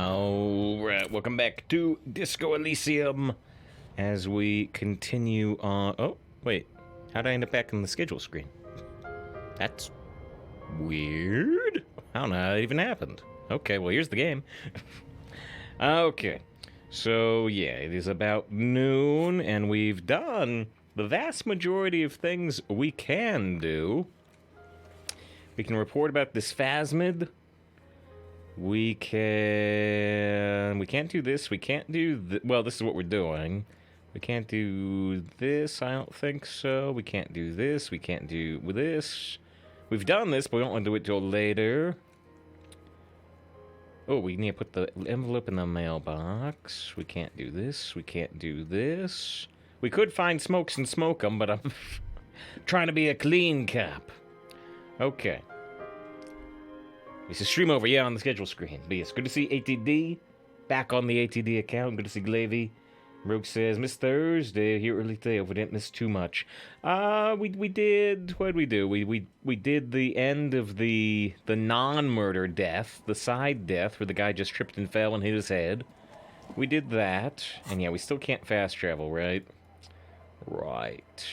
Alright, welcome back to Disco Elysium as we continue on... Oh, wait. How'd I end up back on the schedule screen? That's weird. I don't know how that even happened. Okay, well, here's the game. Okay, so yeah, it is about noon, and we've done the vast majority of things we can do. We can report about this phasmid. We can't do this. We can't do well, this is what we're doing. We can't do this, I don't think so. We can't do this. We can't do this. We've done this, but we don't want to do it till later. Oh, we need to put the envelope in the mailbox. We can't do this. We can't do this. We could find smokes and smoke them, but I'm trying to be a clean cap. Okay. It's a stream over, yeah, on the schedule screen. But yes, good to see ATD. Back on the ATD account. Good to see Glavy. Rogue says, Miss Thursday, here early today. Hope we didn't miss too much. We did, what did we do? We did the end of the non-murder death, the side death, where the guy just tripped and fell and hit his head. We did that. And yeah, we still can't fast travel, right? Right.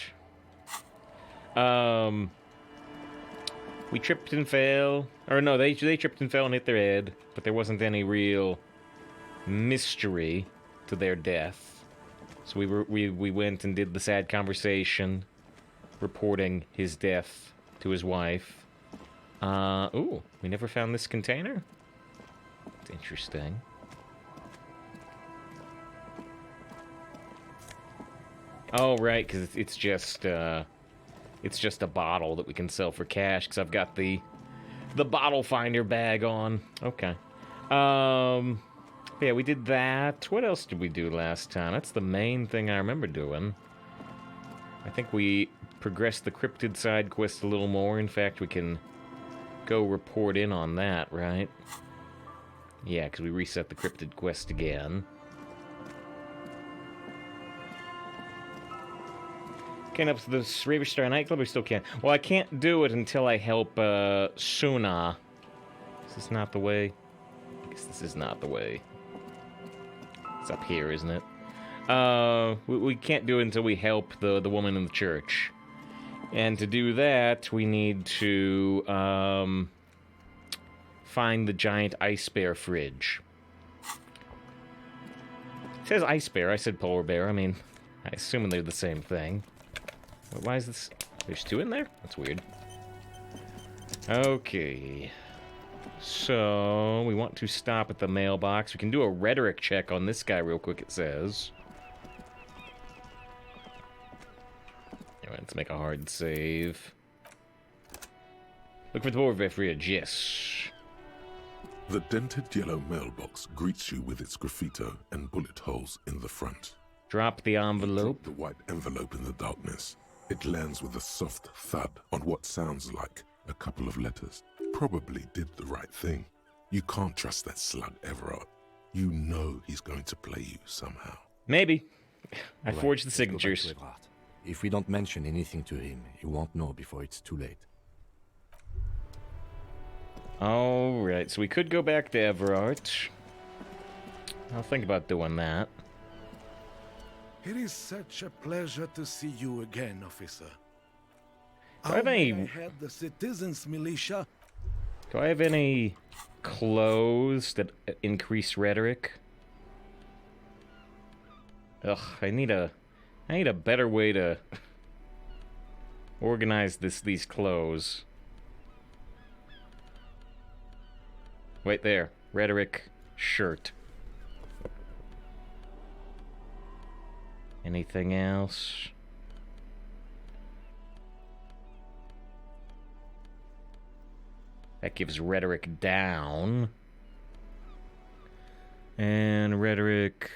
We tripped and fell. Or no, they tripped and fell and hit their head, but there wasn't any real mystery to their death. So we went and did the sad conversation, reporting his death to his wife. Ooh, we never found this container? It's interesting. Oh, right, because it's just a bottle that we can sell for cash, because I've got the bottle finder bag on. Okay. Yeah, we did that. What else did we do last time? That's the main thing I remember doing. I think we progressed the cryptid side quest a little more. In fact, we can go report in on that, right? Yeah, because we reset the cryptid quest again. Can't up to the Raver Star nightclub, we still can't. Well, I can't do it until I help Suna. Is this not the way? I guess this is not the way. It's up here, isn't it? We can't do it until we help the woman in the church. And to do that, we need to find the giant ice bear fridge. It says ice bear, I said polar bear. I mean, I assume they're the same thing. Why is this? There's two in there? That's weird. Okay. So, we want to stop at the mailbox. We can do a rhetoric check on this guy real quick, it says. Anyway, let's make a hard save. Look for the Borvet fridge, yes. The dented yellow mailbox greets you with its graffito and bullet holes in the front. Drop the envelope. Drop the white envelope in the darkness. It lands with a soft thud on what sounds like a couple of letters. Probably did the right thing. You can't trust that slug, Everard. You know he's going to play you somehow. Maybe. I forged the signatures. If we don't mention anything to him, he won't know before it's too late. Alright, so we could go back to Everard. I'll think about doing that. It is such a pleasure to see you again, officer. Do I have any... I had the citizens' militia. Do I have any clothes that increase rhetoric? Ugh, I need a better way to organize these clothes. Wait there, rhetoric shirt. Anything else? That gives rhetoric down. And rhetoric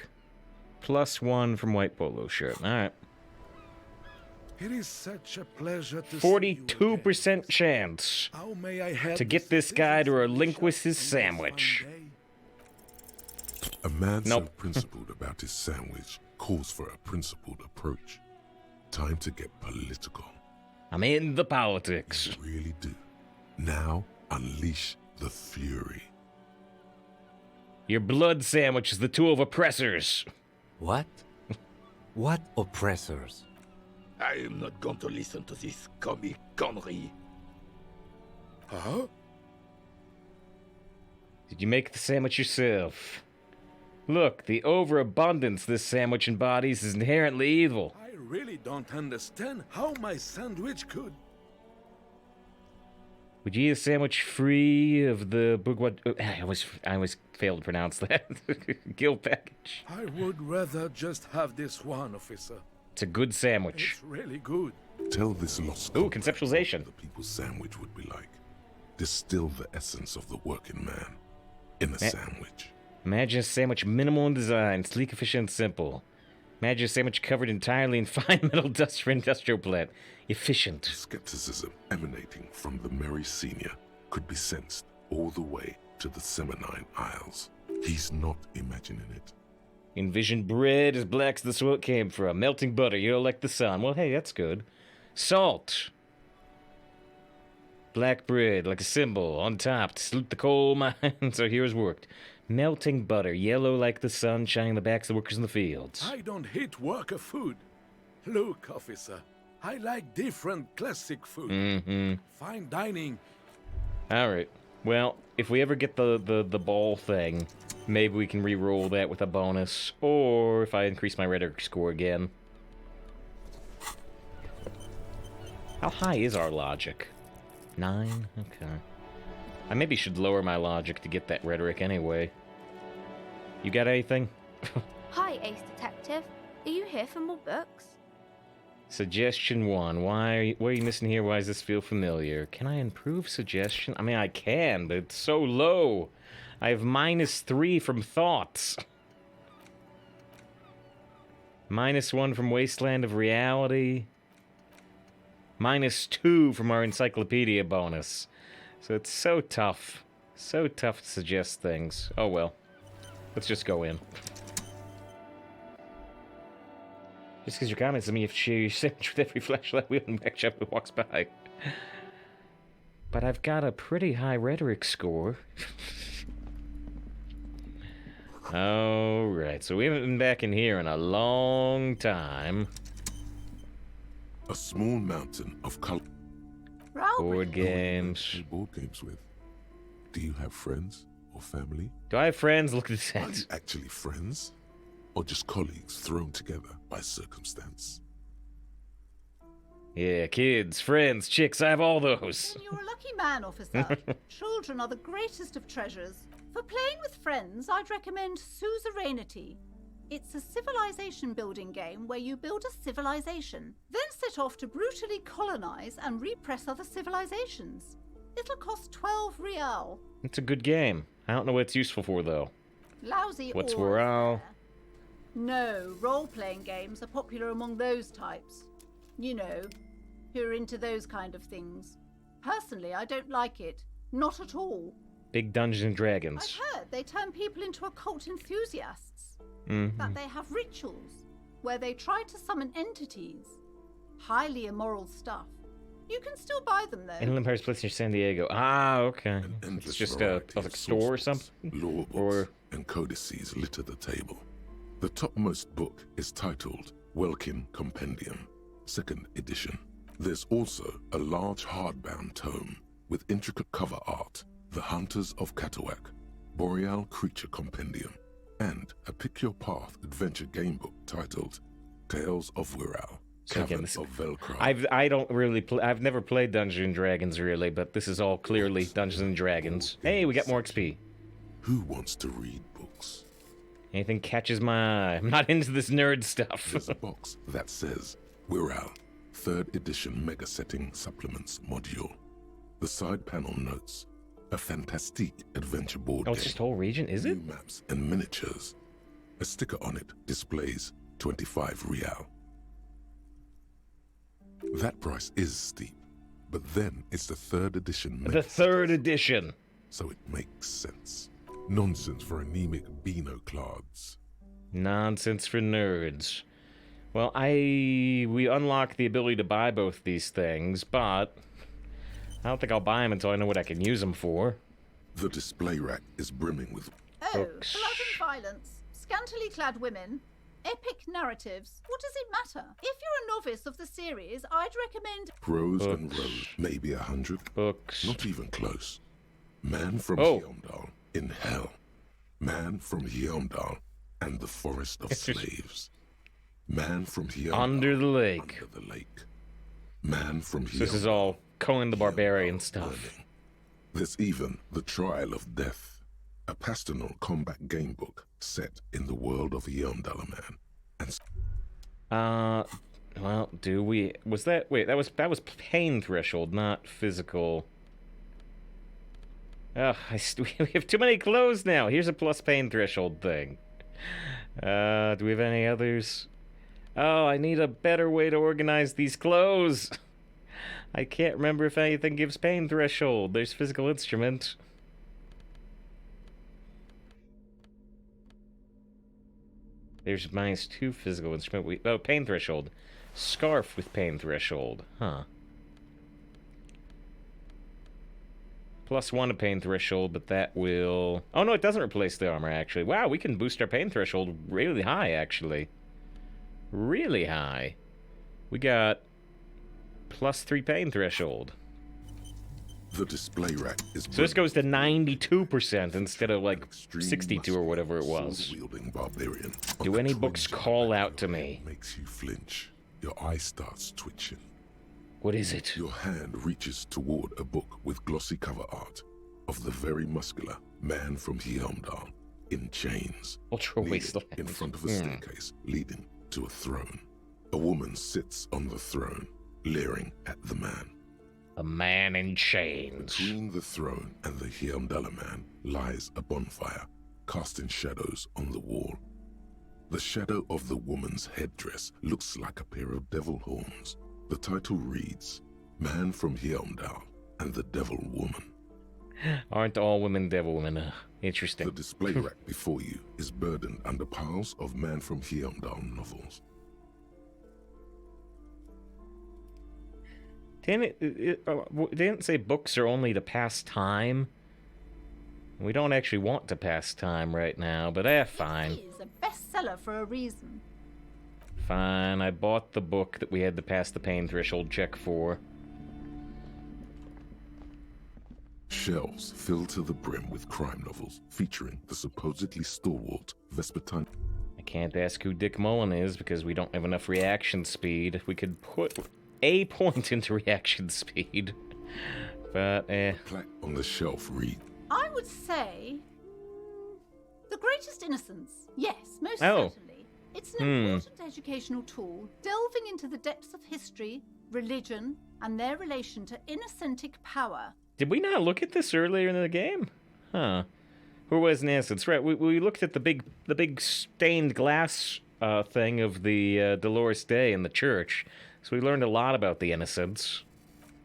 +1 from white polo shirt. Alright. It is such a pleasure to 42% chance to get this guy to relinquish his sandwich. A man so principled about his sandwich calls for a principled approach. Time to get political. I'm in the politics. You really do. Now, unleash the fury. Your blood sandwich is the tool of oppressors. What? What oppressors? I am not going to listen to this comic connery. Huh? Did you make the sandwich yourself? Look, the overabundance this sandwich embodies is inherently evil. I really don't understand how my sandwich could. Would you eat a sandwich free of the bourgeois... I always failed to pronounce that. Guild package. I would rather just have this one, officer. It's a good sandwich. It's really good. Tell this lost Ooh, compact conceptualization. what the people's sandwich would be like. Distill the essence of the working man in a sandwich. Imagine a sandwich minimal in design, sleek, efficient, and simple. Imagine a sandwich covered entirely in fine metal dust for industrial plant. Efficient. Skepticism emanating from the Merry Senior could be sensed all the way to the Seminine Isles. He's not imagining it. Envision bread as black as the soil it came from. Melting butter, like the sun. Well, hey, that's good. Salt. Black bread, like a symbol, on top to salute the coal mine. So here's worked. Melting butter, yellow like the sun, shining the backs of the workers in the fields. I don't hate worker food. Look, officer, I like different classic food. Mm-hmm. Fine dining. Alright. Well, if we ever get the ball thing, maybe we can re-roll that with a bonus. Or if I increase my rhetoric score again. How high is our logic? 9? Okay. I maybe should lower my logic to get that rhetoric anyway. You got anything? Hi, Ace Detective. Are you here for more books? Suggestion 1. What are you missing here? Why does this feel familiar? Can I improve suggestion? I mean, I can, but it's so low. I have -3 from thoughts. -1 from Wasteland of Reality. -2 from our encyclopedia bonus. So it's so tough. So tough to suggest things. Oh well. Let's just go in. Just because your comments on me, you have to share your sandwich with every flashlight wheel and back shop that walks by. But I've got a pretty high rhetoric score. Alright, so we haven't been back in here in a long time. A small mountain of color. Board games. Play board games with. Do you have friends or family? Do I have friends? Look at Are you that. actually friends? Or just colleagues thrown together by circumstance? Yeah, kids, friends, chicks, I have all those. You're a lucky man, officer. Children are the greatest of treasures. For playing with friends, I'd recommend Suzerainty. It's a civilization building game where you build a civilization, then set off to brutally colonize and repress other civilizations. It'll cost 12 real. It's a good game. I don't know what it's useful for, though. Lousy What's all morale? fair. No, role-playing games are popular among those types. You know, who are into those kind of things. Personally, I don't like it. Not at all. Big Dungeons and Dragons. I've heard they turn people into occult enthusiasts. Mm-hmm. That they have rituals where they try to summon entities. Highly immoral stuff. You can still buy them though. Inland Empire Splits near San Diego. Ah, okay. An endless It's just variety a of store or sources, something? Law books Or- and codices litter the table. The topmost book is titled Welkin Compendium, 2nd edition. There's also a large hardbound tome with intricate cover art, The Hunters of Catawak, Boreal Creature Compendium, and a Pick Your Path adventure game book titled Tales of Wirral, So again, Cavern this- of Velcro. I've never played Dungeons and Dragons really, but this is all clearly Dungeons and Dragons. Hey, we got more XP. Who wants to read books? Anything catches my eye. I'm not into this nerd stuff. There's a box that says Wirral, 3rd edition mega setting supplements module. The side panel notes a fantastic adventure board Oh, game. it's just whole region, is it? New maps and miniatures. A sticker on it displays 25 real. That price is steep, but then it's the 3rd edition. The mega 3rd edition. So it makes sense. Nonsense for anemic Beano-clads. Nonsense for nerds. Well, we unlock the ability to buy both these things, but I don't think I'll buy them until I know what I can use them for. The display rack is brimming with... So, Books. blood and violence, scantily clad women, epic narratives. What does it matter? If you're a novice of the series, I'd recommend... Rows and Books. rows, maybe 100. Books. Not even close. Man from Oh. Heimdall in hell. Man from Heimdall and the forest of slaves. Man from Heimdall Under the lake. Under the lake. Man from So this is Heimdall, all Conan the Barbarian Heimdall stuff. burning. There's even The Trial of Death, a pastoral combat game book set in the world of Heimdall man. And Well, do we... Was that... Wait, that was pain threshold, not physical... Ugh, we have too many clothes now. Here's a plus pain threshold thing. Do we have any others? Oh, I need a better way to organize these clothes. I can't remember if anything gives pain threshold. There's physical instrument. There's -2 physical instrument. Oh, pain threshold. Scarf with pain threshold. Huh. +1 to pain threshold, but that will... Oh, no, it doesn't replace the armor, actually. Wow, we can boost our pain threshold really high, actually. Really high. We got +3 pain threshold. the display rack is... So this goes to 92% instead of, like, extreme 62 or whatever it was. sword-wielding barbarian. A Do any controlling books call out to dynamic me? Makes you flinch. Your eye starts twitching. What is it? Your hand reaches toward a book with glossy cover art of the very muscular man from Heimdall in chains, Ultra kneeling wasteland. in front of a staircase leading to a throne. A woman sits on the throne, leering at the man. A man in chains. Between the throne and the Heimdall man lies a bonfire, casting shadows on the wall. The shadow of the woman's headdress looks like a pair of devil horns. The title reads, Man from Heimdall and the Devil Woman. Aren't all women devil women? Interesting. The display rack before you is burdened under piles of Man from Heimdall novels. Didn't it say books are only to pass time? We don't actually want to pass time right now, but fine. It is a bestseller for a reason. Fine, I bought the book that we had to pass the pain threshold check for. Shelves filled to the brim with crime novels featuring the supposedly stalwart Vespertine. I can't ask who Dick Mullen is because we don't have enough reaction speed. We could put a point into reaction speed, but Plaque on the shelf reads, I would say... The Greatest Innocence. Yes, most Oh. certainly. It's an important educational tool, delving into the depths of history, religion, and their relation to innocentic power. Did we not look at this earlier in the game? Huh. Who was Innocence? Right, we looked at the big stained glass thing of the Dolores Day in the church. So we learned a lot about the Innocents.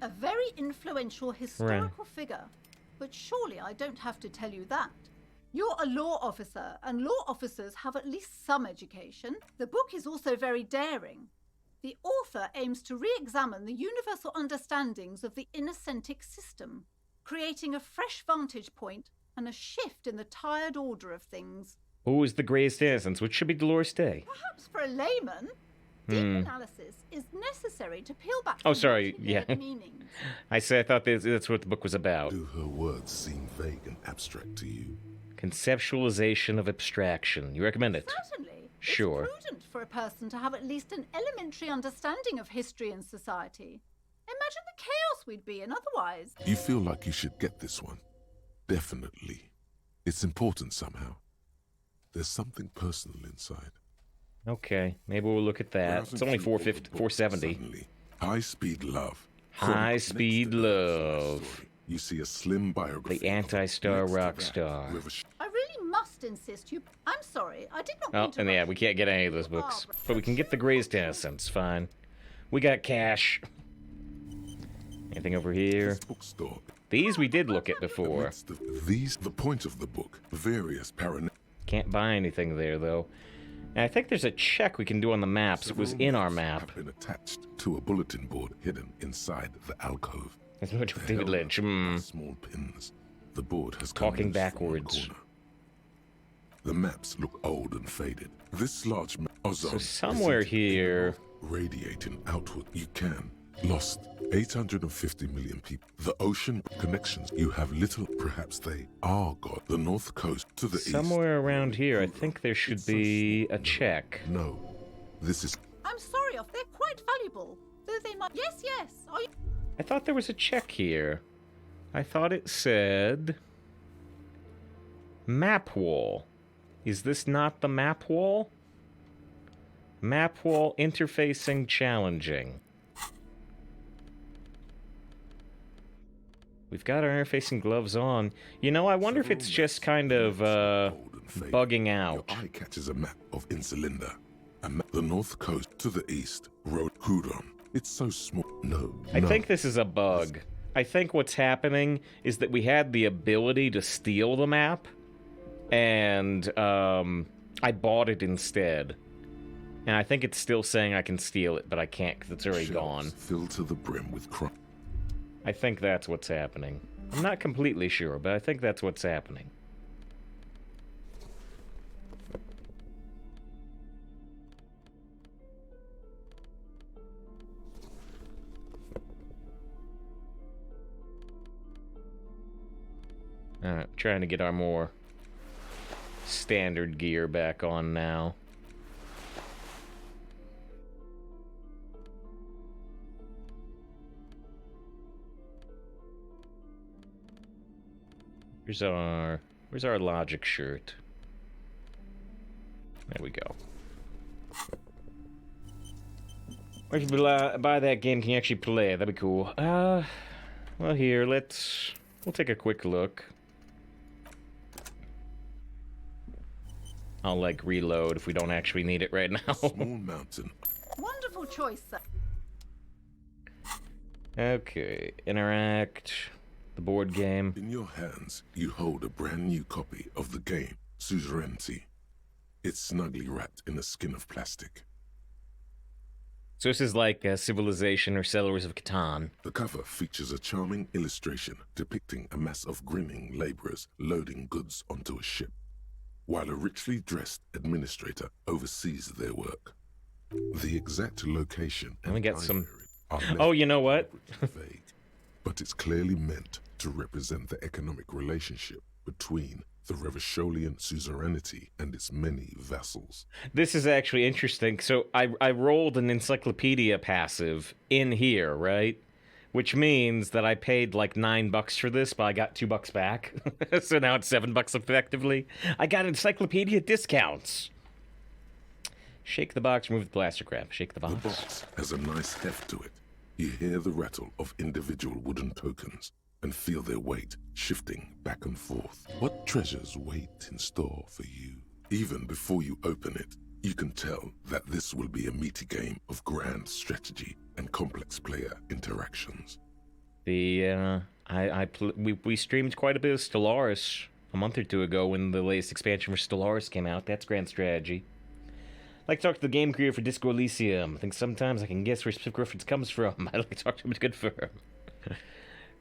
A very influential historical figure. But surely I don't have to tell you that. You're a law officer, and law officers have at least some education. The book is also very daring. The author aims to re-examine the universal understandings of the innocentic system, creating a fresh vantage point and a shift in the tired order of things. Who is the greatest Innocence? Which should be Dolores Day. Perhaps for a layman, deep analysis is necessary to peel back Oh, the sorry, multi-layered yeah. meanings. I thought that's what the book was about. Do her words seem vague and abstract to you? Conceptualization of abstraction. You recommend it? Certainly. Sure. It's prudent for a person to have at least an elementary understanding of history and society. Imagine the chaos we'd be in otherwise. You feel like you should get this one. Definitely. It's important somehow. There's something personal inside. Okay, maybe we'll look at that. It's only 470. Suddenly, high-speed love. High-speed love. You see a slim biography. The anti-star Next to rock that, star. with a I really must insist you... I'm sorry, I did not Oh, mean to and yeah, rush we you. can't get any of those books. But we can get the greatest Innocence, fine. We got cash. Anything over here? bookstore. These we did look at before. Amidst the point of the book, various Can't buy anything there, though. And I think there's a check we can do on the maps. It was in our map. have been attached to a bulletin board hidden inside the alcove. It's much They're David held up Lynch. by small pins. The board has come Talking loose from one backwards. corner. The maps look old and faded. This large map, So somewhere here... radiating outward, you can. Lost 850 million people. The ocean connections, you have little, perhaps they are God. The north coast to the east. Somewhere around here, I think there should be a check. No, this is... I'm sorry, they're quite valuable. Though they might... Yes, yes. Are you... I thought there was a check here. I thought it said... Map wall. Is this not the map wall? Map wall interfacing challenging. We've got our interfacing gloves on. You know, I wonder if it's just kind of, bugging out. Your eye catches a map of Insulinda. A map the north coast to the east. Road Hudon. It's so small. No. I think this is a bug. I think what's happening is that we had the ability to steal the map, and, I bought it instead. And I think it's still saying I can steal it, but I can't because it's already gone. Filled to the brim with crop. I think that's what's happening. I'm not completely sure, but I think that's what's happening. Alright, trying to get our more standard gear back on now. Where's our logic shirt? There we go. Or if you buy that game, can you actually play it? That'd be cool. Well here, we'll take a quick look. I'll, like, reload if we don't actually need it right now. Small mountain. Wonderful choice, sir. Okay, interact. The board game. In your hands, you hold a brand new copy of the game, Suzerainty. It's snugly wrapped in a skin of plastic. So this is like Civilization or Settlers of Catan. The cover features a charming illustration depicting a mass of grinning laborers loading goods onto a ship, while a richly dressed administrator oversees their work. The exact location Let me get some... are Oh, you know what? vague, but it's clearly meant to represent the economic relationship between the Revacholian suzerainty and its many vassals. This is actually interesting. So I rolled an encyclopedia passive in here, right? Which means that I paid like $9 for this, but I got $2 back. So now it's $7 effectively. I got encyclopedia discounts. Shake the box, remove the plastic wrap. Shake the box. The box has a nice heft to it. You hear the rattle of individual wooden tokens and feel their weight shifting back and forth. What treasures wait in store for you? Even before you open it, you can tell that this will be a meaty game of grand strategy and complex player interactions. We streamed quite a bit of Stellaris a month or two ago when the latest expansion for Stellaris came out. That's grand strategy. I like to talk to the game creator for Disco Elysium. I think sometimes I can guess where specific reference comes from. I like to talk to him, it's good for him.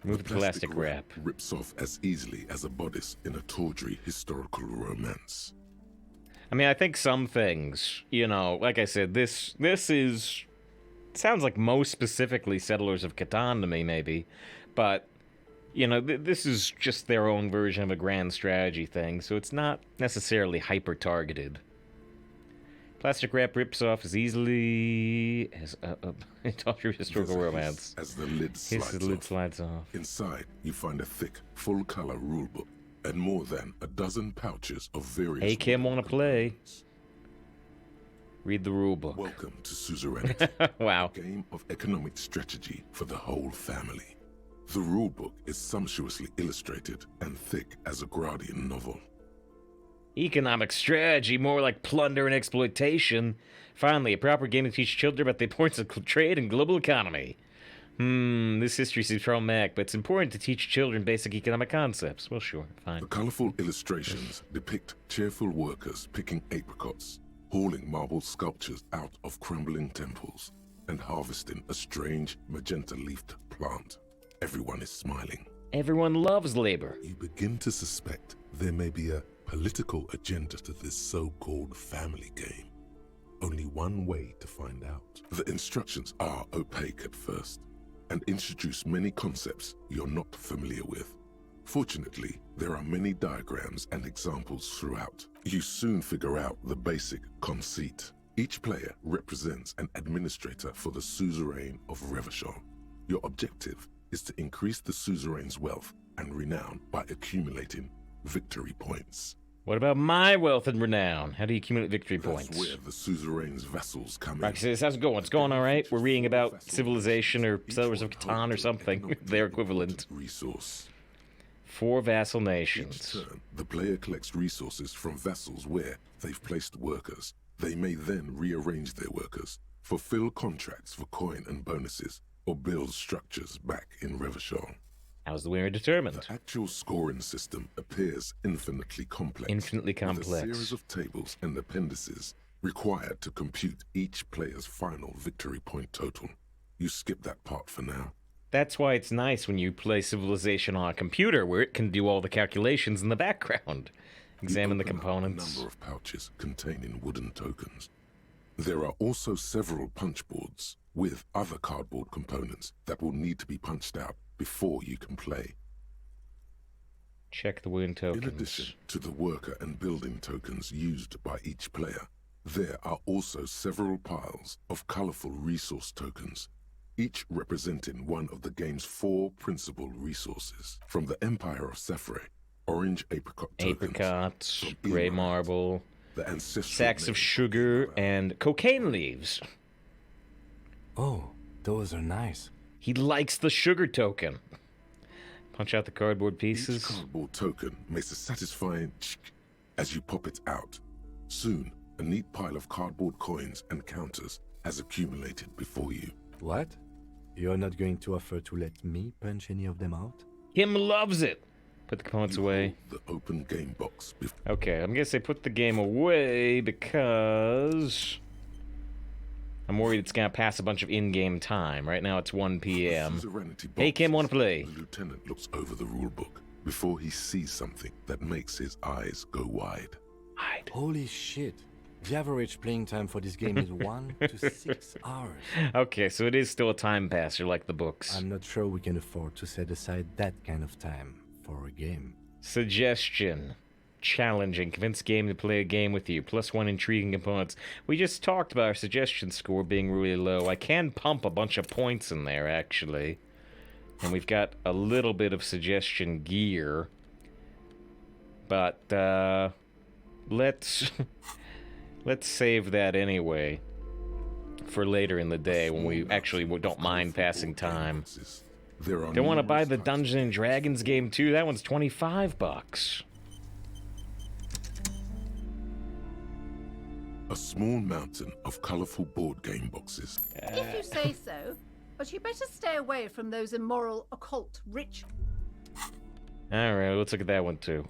Remove the plastic wrap. Rips off as easily as a bodice in a tawdry historical romance. I mean, I think some things, you know, like I said, this is... sounds like most specifically Settlers of Catan to me, maybe. But, you know, this is just their own version of a grand strategy thing, so it's not necessarily hyper-targeted. Plastic wrap rips off as easily as a historical romance. As the lid slides off. Inside, you find a thick, full-color rulebook and more than a dozen pouches of various... Hey, Kim, wanna play? Read the rulebook. Welcome to Suzerainty. Wow. A game of economic strategy for the whole family. The rulebook is sumptuously illustrated and thick as a Gradian novel. Economic strategy, more like plunder and exploitation. Finally, a proper game to teach children about the importance of trade and global economy. This history seems problematic, but it's important to teach children basic economic concepts. Well, sure, fine. The colorful illustrations depict cheerful workers picking apricots, hauling marble sculptures out of crumbling temples, and harvesting a strange magenta-leafed plant. Everyone is smiling. Everyone loves labor. You begin to suspect there may be a political agenda to this so-called family game? Only one way to find out. The instructions are opaque at first and introduce many concepts you're not familiar with. Fortunately, there are many diagrams and examples throughout. You soon figure out the basic conceit. Each player represents an administrator for the suzerain of Revachol. Your objective is to increase the suzerain's wealth and renown by accumulating victory points. What about my wealth and renown? How do you accumulate victory points? That's where the suzerain's vassals come in. Roxas, how's it going? It's going all right. We're reading about Civilization or Settlers of Catan or something. Their equivalent. Resource. 4 vassal Each nations. turn, the player collects resources from vassals where they've placed workers. They may then rearrange their workers, fulfill contracts for coin and bonuses, or build structures back in Revachol. How's the winner determined? The actual scoring system appears infinitely complex. Infinitely With a complex. series of tables and appendices required to compute each player's final victory point total. You skip that part for now. That's why it's nice when you play Civilization on a computer, where it can do all the calculations in the background. Examine the You open up components. a number of pouches containing wooden tokens. There are also several punch boards with other cardboard components that will need to be punched out before you can play. Check the wound tokens. In addition to the worker and building tokens used by each player, there are also several piles of colorful resource tokens, each representing one of the game's 4 principal resources. From the Empire of Sephre, orange apricot tokens, Apricots, from gray Iran, marble, the ancestral sacks of name sugar, and cocaine leaves. Oh, those are nice. He likes the sugar token. Punch out the cardboard Each pieces. cardboard token makes a satisfying chick as you pop it out. Soon, a neat pile of cardboard coins and counters has accumulated before you. What? You're not going to offer to let me punch any of them out? Him loves it. Put the components You away. hold the open game box before Okay, I'm gonna say put the game away because I'm worried it's gonna pass a bunch of in-game time. Right now it's 1 p.m. Hey, Kim, wanna play? The lieutenant looks over the rulebook before he sees something that makes his eyes go wide. Hide. Holy shit. The average playing time for this game is 1 to 6 hours. Okay, so it is still a time passer like the books. I'm not sure we can afford to set aside that kind of time for a game. Suggestion. Challenging. Convince game to play a game with you. +1 intriguing components. We just talked about our suggestion score being really low. I can pump a bunch of points in there, actually. And we've got a little bit of suggestion gear. But, let's save that anyway for later in the day when we actually don't mind passing time. They want to buy the Dungeons and Dragons game too. That one's $25. A small mountain of colorful board game boxes. If you say so, but you better stay away from those immoral, occult, rich. Alright, let's look at that one too.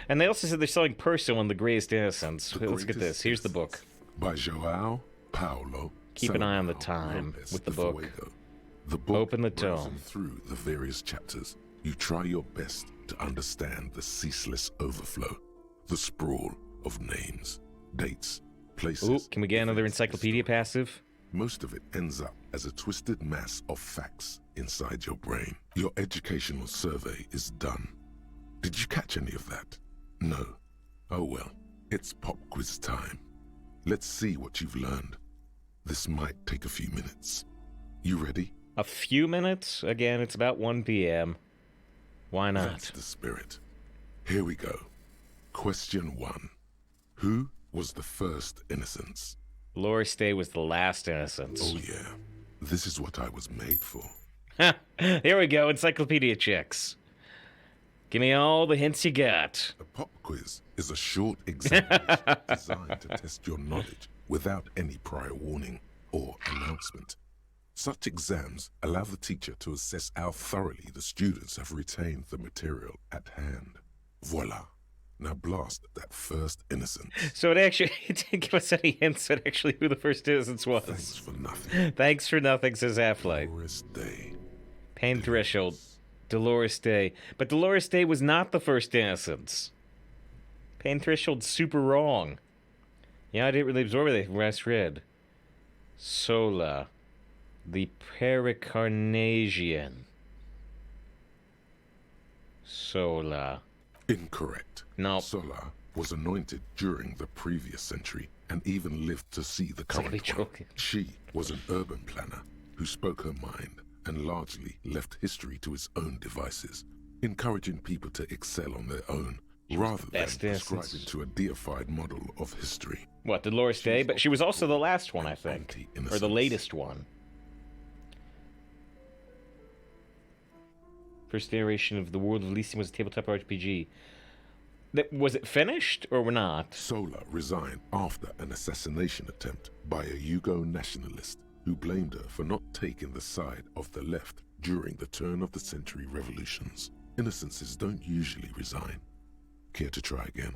And they also said they're selling Perso and the Greatest Innocence. The Let's get Greatest this. Here's the book. By Joao Paulo. Keep an eye on the Salvador time Lopez with the de book. Fuego. The book Open the browsing tome. through the various chapters, you try your best to understand the ceaseless overflow, the sprawl of names, dates, places. Ooh, can we get another events, encyclopedia history. passive? Most of it ends up as a twisted mass of facts inside your brain. Your educational survey is done. Did you catch any of that? No. Oh well, it's pop quiz time. Let's see what you've learned. This might take a few minutes. You ready? A few minutes? Again, it's about 1 p.m. Why That's not? the spirit. Here we go. Question 1. Who was the first innocence? Dolores Day was the last Innocence. Oh yeah, this is what I was made for. Here we go, encyclopedia checks. Give me all the hints you got. A pop quiz is a short examination designed to test your knowledge without any prior warning or announcement. Such exams allow the teacher to assess how thoroughly the students have retained the material at hand. Voila. Now blast that first innocence. So it didn't give us any hints at actually who the first Innocence was. Thanks for nothing. Thanks for nothing, says Half-Life. Dolores Day. Pain threshold. Dolores Day. But Dolores Day was not the first Innocence. Pain threshold super wrong. Yeah, I didn't really absorb it when I read. Sola. The Pericarnasian. Sola. Incorrect. No. Sola was anointed during the previous century and even lived to see the Like current one. joking. She was an urban planner who spoke her mind and largely left history to its own devices, encouraging people to excel on their own rather than best prescribing instance. to a deified model of history. What, Dolores Day? But she was also the last one, I think. Or Anti-innocence. the latest one. First iteration of the world of Elysium was a tabletop RPG. Was it finished or not? Sola resigned after an assassination attempt by a Yugo nationalist who blamed her for not taking the side of the left during the turn-of-the-century revolutions. Innocences don't usually resign. Care to try again?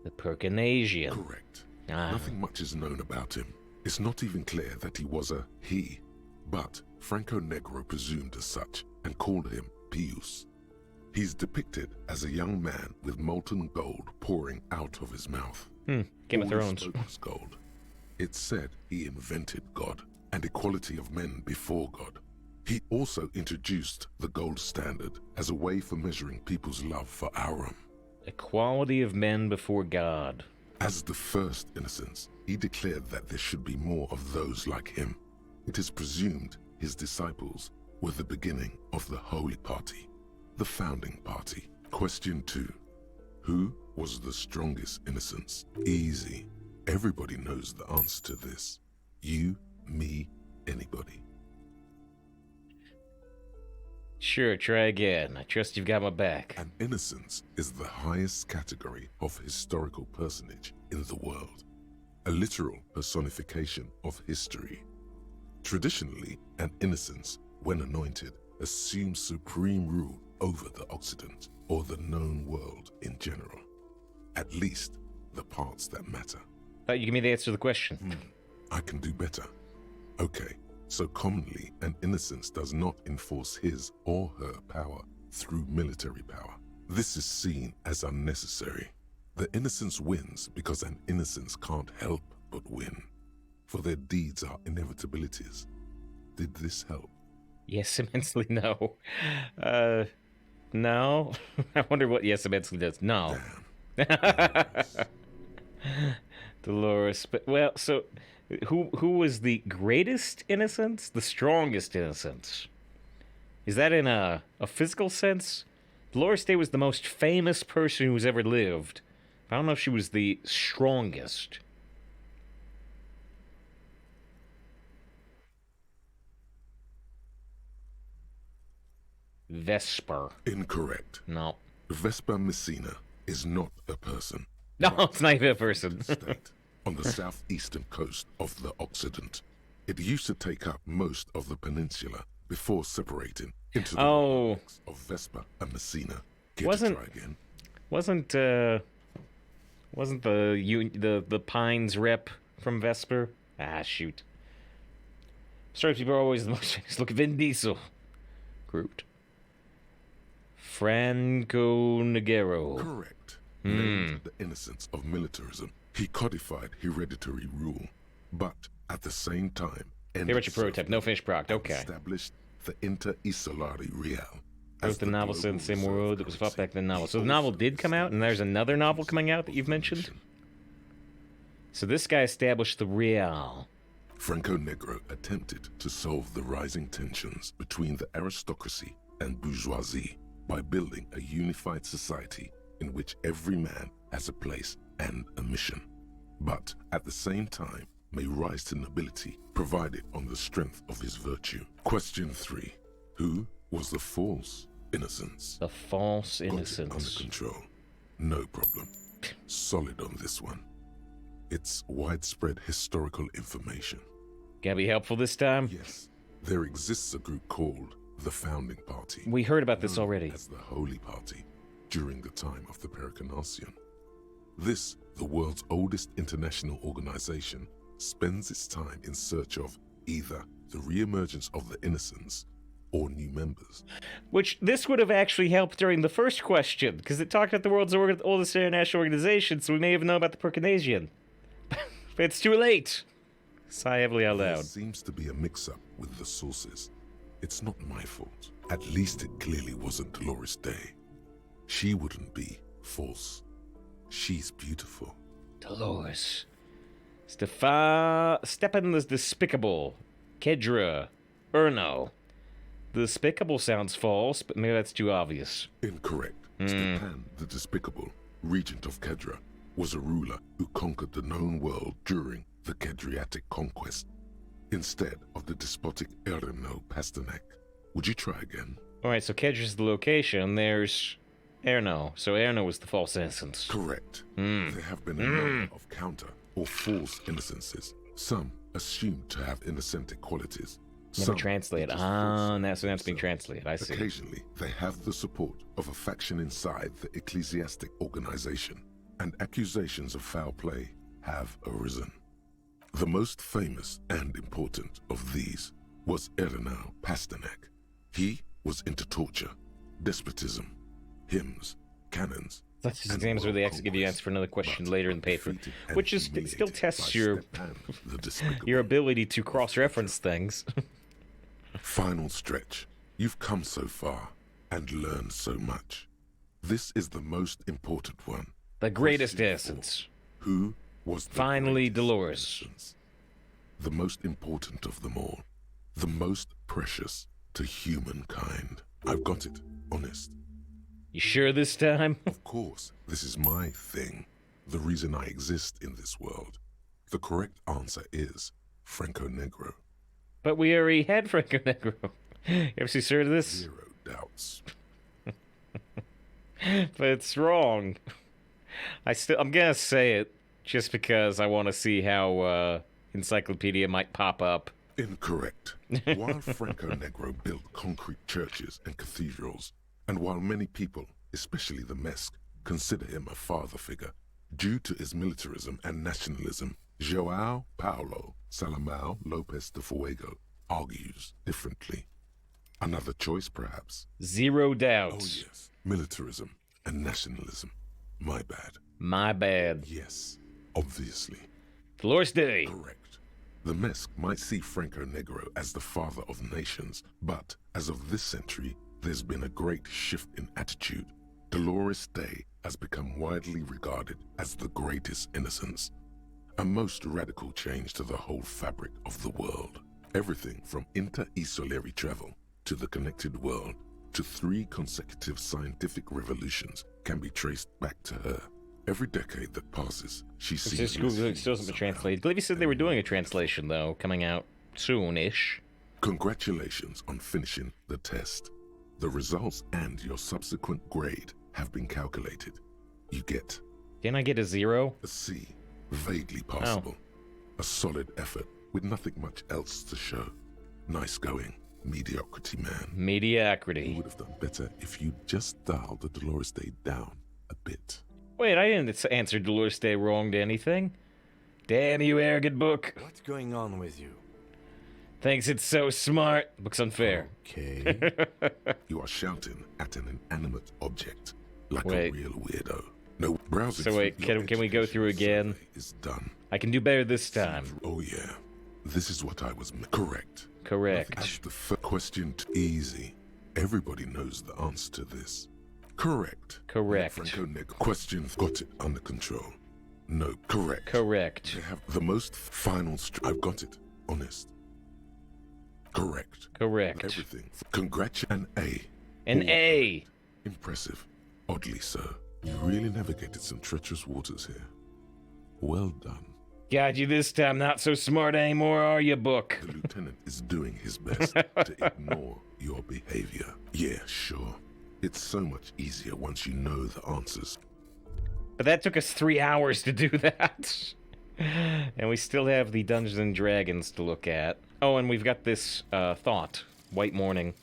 The Pericarnasian. Correct. Ah. Nothing much is known about him. It's not even clear that he was a he, but Franco Negro presumed as such and called him Pius. He's depicted as a young man with molten gold pouring out of his mouth. Game of All he Thrones. spoke was gold. It's said he invented God and equality of men before God. He also introduced the gold standard as a way for measuring people's love for Aurum. Equality of men before God. As the first innocence, he declared that there should be more of those like him. It is presumed his disciples were the beginning of the Holy Party, the founding party. Question 2. Who was the strongest innocence? Easy. Everybody knows the answer to this. You, me, anybody. Sure, try again. I trust you've got my back. An innocence is the highest category of historical personage in the world, a literal personification of history. Traditionally, an innocence, when anointed, assumes supreme rule over the Occident or the known world in general, at least the parts that matter. Thought you give me the answer to the question. I can do better. Okay, so commonly an innocence does not enforce his or her power through military power. This is seen as unnecessary. The innocence wins because an innocence can't help but win, for their deeds are inevitabilities. Did this help? Yes, immensely no. No. I wonder what yes immensely does. No. Dolores, but well, so who was the greatest innocence? The strongest innocence? Is that in a physical sense? Dolores Day was the most famous person who's ever lived. I don't know if she was the strongest. Vesper. Incorrect. No. Vespa Messina is not a person. No, it's not even a person. State on the southeastern coast of the Occident. It used to take up most of the peninsula before separating into the republics of Vespa and Messina. Care to try again? Wasn't the Pines rep from Vesper? Ah, shoot. Sorry, people are always the most famous. Look at Vin Diesel. Groot. Franco Negro. Correct. Named the innocence of militarism. He codified hereditary rule, but at the same time Here at your prototype, no finished product. Okay. established the Inter Isolari Real. That was the novel set in the same world that was fought back in the novel. So the novel did come out, and there's another novel coming out that you've mentioned? So this guy established the Real. Franco Negro attempted to solve the rising tensions between the aristocracy and bourgeoisie by building a unified society in which every man has a place and a mission, but at the same time may rise to nobility provided on the strength of his virtue. Question 3. Who was the false innocence? The false Got it innocence. under control. No problem. Solid on this one. It's widespread historical information. Gonna be helpful this time? Yes, there exists a group called the Founding Party. We heard about this known already. as the Holy Party during the time of the Pericarnasian. This, the world's oldest international organization, spends its time in search of either the re-emergence of the innocents or new members. Which, this would have actually helped during the first question, because it talked about the world's oldest international organization, so we may have known about the Perkinasian. But it's too late. Sigh heavily out There loud. seems to be a mix-up with the sources. It's not my fault. At least it clearly wasn't Dolores Day. She wouldn't be false. She's beautiful. Dolores. Stepan the Despicable. Kedra. Erno. The Despicable sounds false, but maybe that's too obvious. Incorrect. Stepan the Despicable, regent of Kedra, was a ruler who conquered the known world during the Kedriatic conquest, instead of the despotic Erno Pasternak. Would you try again? Alright, so Kedra's the location, there's Erno. So Erno was the false innocence. Correct. There have been a number of counter or false innocences. Some assumed to have innocentic qualities. Never Some translated. just Ah, false. that's when that's being translated. I see. Occasionally, they have the support of a faction inside the ecclesiastic organization, and accusations of foul play have arisen. The most famous and important of these was Erno Pasternak. He was into torture, despotism, hymns, cannons. That's just and exams where they world actually give you conquest, answer for another question but later in the paper, defeated and which is it still humiliated tests by your Stepan the Despicable. your ability to cross-reference things. Final stretch. You've come so far and learned so much. This is the most important one. The greatest Question essence. 4. Who was the Finally, greatest Dolores. innocence? The most important of them all. The most precious to humankind. I've got it. Honest. You sure this time? Of course, this is my thing. The reason I exist in this world. The correct answer is Franco Negro. But we already had Franco Negro. You ever see Sir of this? 0 doubts. But it's wrong. I'm gonna say it just because I want to see how Encyclopedia might pop up. Incorrect. While Franco Negro built concrete churches and cathedrals, and while many people, especially the Mesk, consider him a father figure, due to his militarism and nationalism, João Paulo Salomão Lopes de Fuego argues differently. Another choice, perhaps? 0 Oh doubts. yes, militarism and nationalism. My bad. My bad. Yes, obviously. Dolores Day. Correct. The Mesk might see Franco Negro as the father of nations, but as of this century, there's been a great shift in attitude. Dolores Day has become widely regarded as the greatest innocence. A most radical change to the whole fabric of the world. Everything from inter-esolary travel to the connected world to 3 consecutive scientific revolutions can be traced back to her. Every decade that passes, she sees This Google still hasn't been translated. Glavy said they were doing a translation, though, coming out soon-ish. Congratulations on finishing the test. The results and your subsequent grade have been calculated. You get Can I get a 0? a C, vaguely passable. A solid effort with nothing much else to show. Nice going, mediocrity man. You Mediocrity. would have done better if you just dialed the Dolores Day down a bit. Wait, I didn't answer Dolores Day wrong to anything. Damn you, arrogant book. What's going on with you? Thinks it's so smart. Book's unfair. Okay. You are shouting at an inanimate object like Wait. a real weirdo. No browsing. So through wait, your can we go through educational again? survey is done. I can do better this time. Oh yeah, this is what I was correct. Correct. As the first question easy. Everybody knows the answer to this. Correct. Correct. Franco Nick questions got it under control. No, correct. Correct. They have the most final. I've got it. Honest. Correct. Correct. Everything. An A. An A. Impressive. Oddly so. You really navigated some treacherous waters here. Well done. Got you this time. Not so smart anymore, are you, book? The lieutenant is doing his best to ignore your behavior. Yeah, sure. It's so much easier once you know the answers. But that took us 3 hours to do that. And we still have the Dungeons and Dragons to look at. Oh, and we've got this thought. White Morning.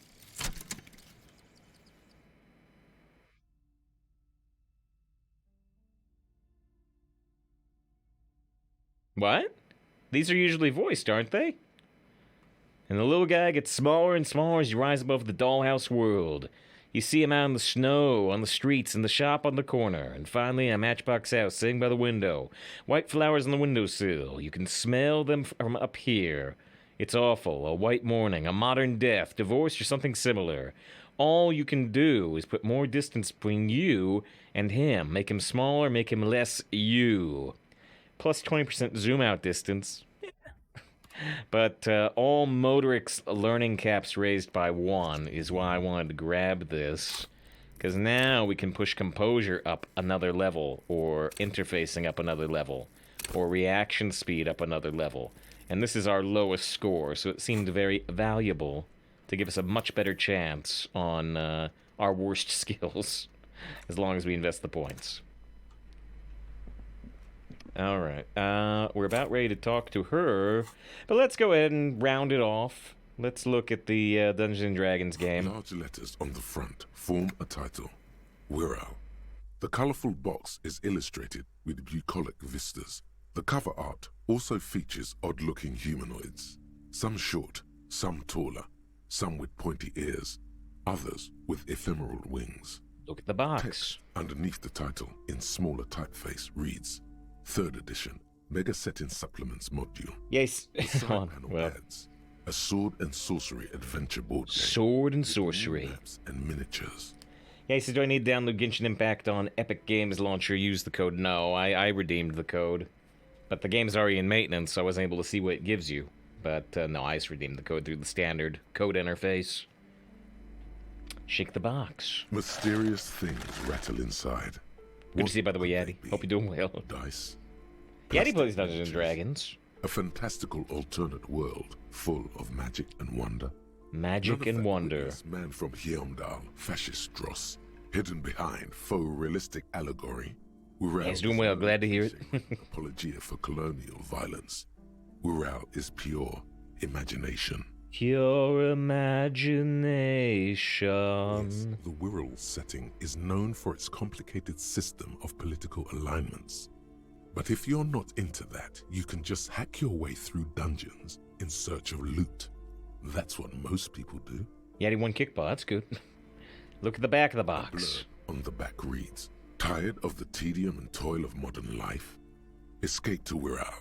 What? These are usually voiced, aren't they? And the little guy gets smaller and smaller as you rise above the dollhouse world. You see him out in the snow, on the streets, in the shop on the corner, and finally a matchbox house sitting by the window. White flowers on the windowsill. You can smell them from up here. It's awful. A white morning, a modern death, divorce, or something similar. All you can do is put more distance between you and him. Make him smaller, make him less you. Plus 20% zoom out distance. But all Motorix learning caps raised by 1 is why I wanted to grab this. Because now we can push composure up another level, or interfacing up another level, or reaction speed up another level. And this is our lowest score, so it seemed very valuable to give us a much better chance on our worst skills, as long as we invest the points. Alright, we're about ready to talk to her, but let's go ahead and round it off. Let's look at the Dungeons & Dragons game. Large letters on the front form a title. Wirral. The colourful box is illustrated with bucolic vistas. The cover art also features odd-looking humanoids. Some short, some taller, some with pointy ears, others with ephemeral wings. Look at the box. Text underneath the title in smaller typeface reads, 3rd edition, Mega Setting Supplements module. Yes. The side panel adds a sword and sorcery adventure board game. Sword and with sorcery. maps and miniatures. Yeah, so do I need to download Genshin Impact on Epic Games Launcher? Use the code? No, I redeemed the code. But the game's already in maintenance, so I wasn't able to see what it gives you. But no, I just redeemed the code through the standard code interface. Shake the box. Mysterious things rattle inside. Good to see you, by the way, Yaddy. Hope you're doing well. Dice. Yaddy plays plastic Dungeons miniatures, & Dragons. A fantastical alternate world full of magic and wonder. Magic and wonder. Man from Heimdall, fascist dross, hidden behind faux realistic allegory. Wirral He's doing is well, no glad to hear it. apologia for colonial violence. Wirral is pure imagination. Pure imagination. Yes, the Wirral setting is known for its complicated system of political alignments. But if you're not into that, you can just hack your way through dungeons in search of loot. That's what most people do. Yaddy one kickball, that's good. Look at the back of the box. Blurb on the back reads, tired of the tedium and toil of modern life? Escape to Wirral.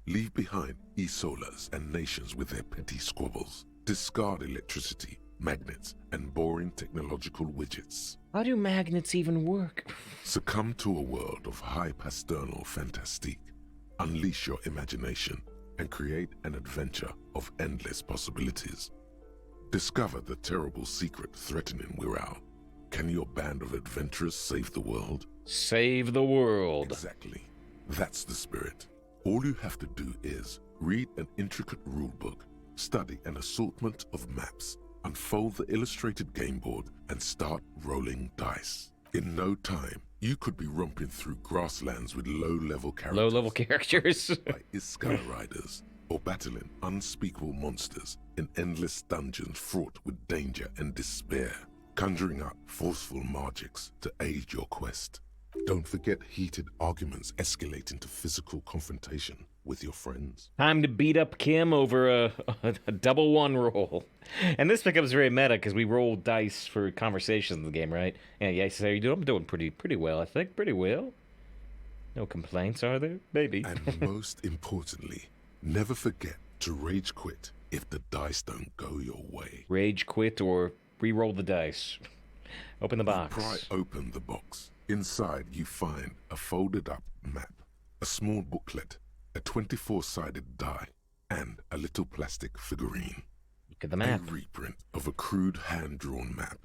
Leave behind Isolas and nations with their petty squabbles. Discard electricity, magnets, and boring technological widgets. How do magnets even work? Succumb to a world of high pasternal fantastique. Unleash your imagination and create an adventure of endless possibilities. Discover the terrible secret threatening Wirral. Can your band of adventurers save the world? Save the world. Exactly. That's the spirit. All you have to do is read an intricate rulebook, study an assortment of maps, unfold the illustrated game board, and start rolling dice. In no time, you could be romping through grasslands with low-level characters. Low-level characters. by Iskala riders, or battling unspeakable monsters in endless dungeons fraught with danger and despair, conjuring up forceful magics to aid your quest. Don't forget heated arguments escalating to physical confrontation with your friends. Time to beat up Kim over a double one roll. And this becomes very meta because we roll dice for conversations in the game, right? And yeah, so you doing? I'm doing pretty well, I think. Pretty well. No complaints, are there? Maybe. And most importantly, never forget to rage quit if the dice don't go your way. Rage quit or re-roll the dice. Open the box. Pry open the box. Inside you find a folded up map, a small booklet, a 24-sided die, and a little plastic figurine. Look at the map. A reprint of a crude hand-drawn map.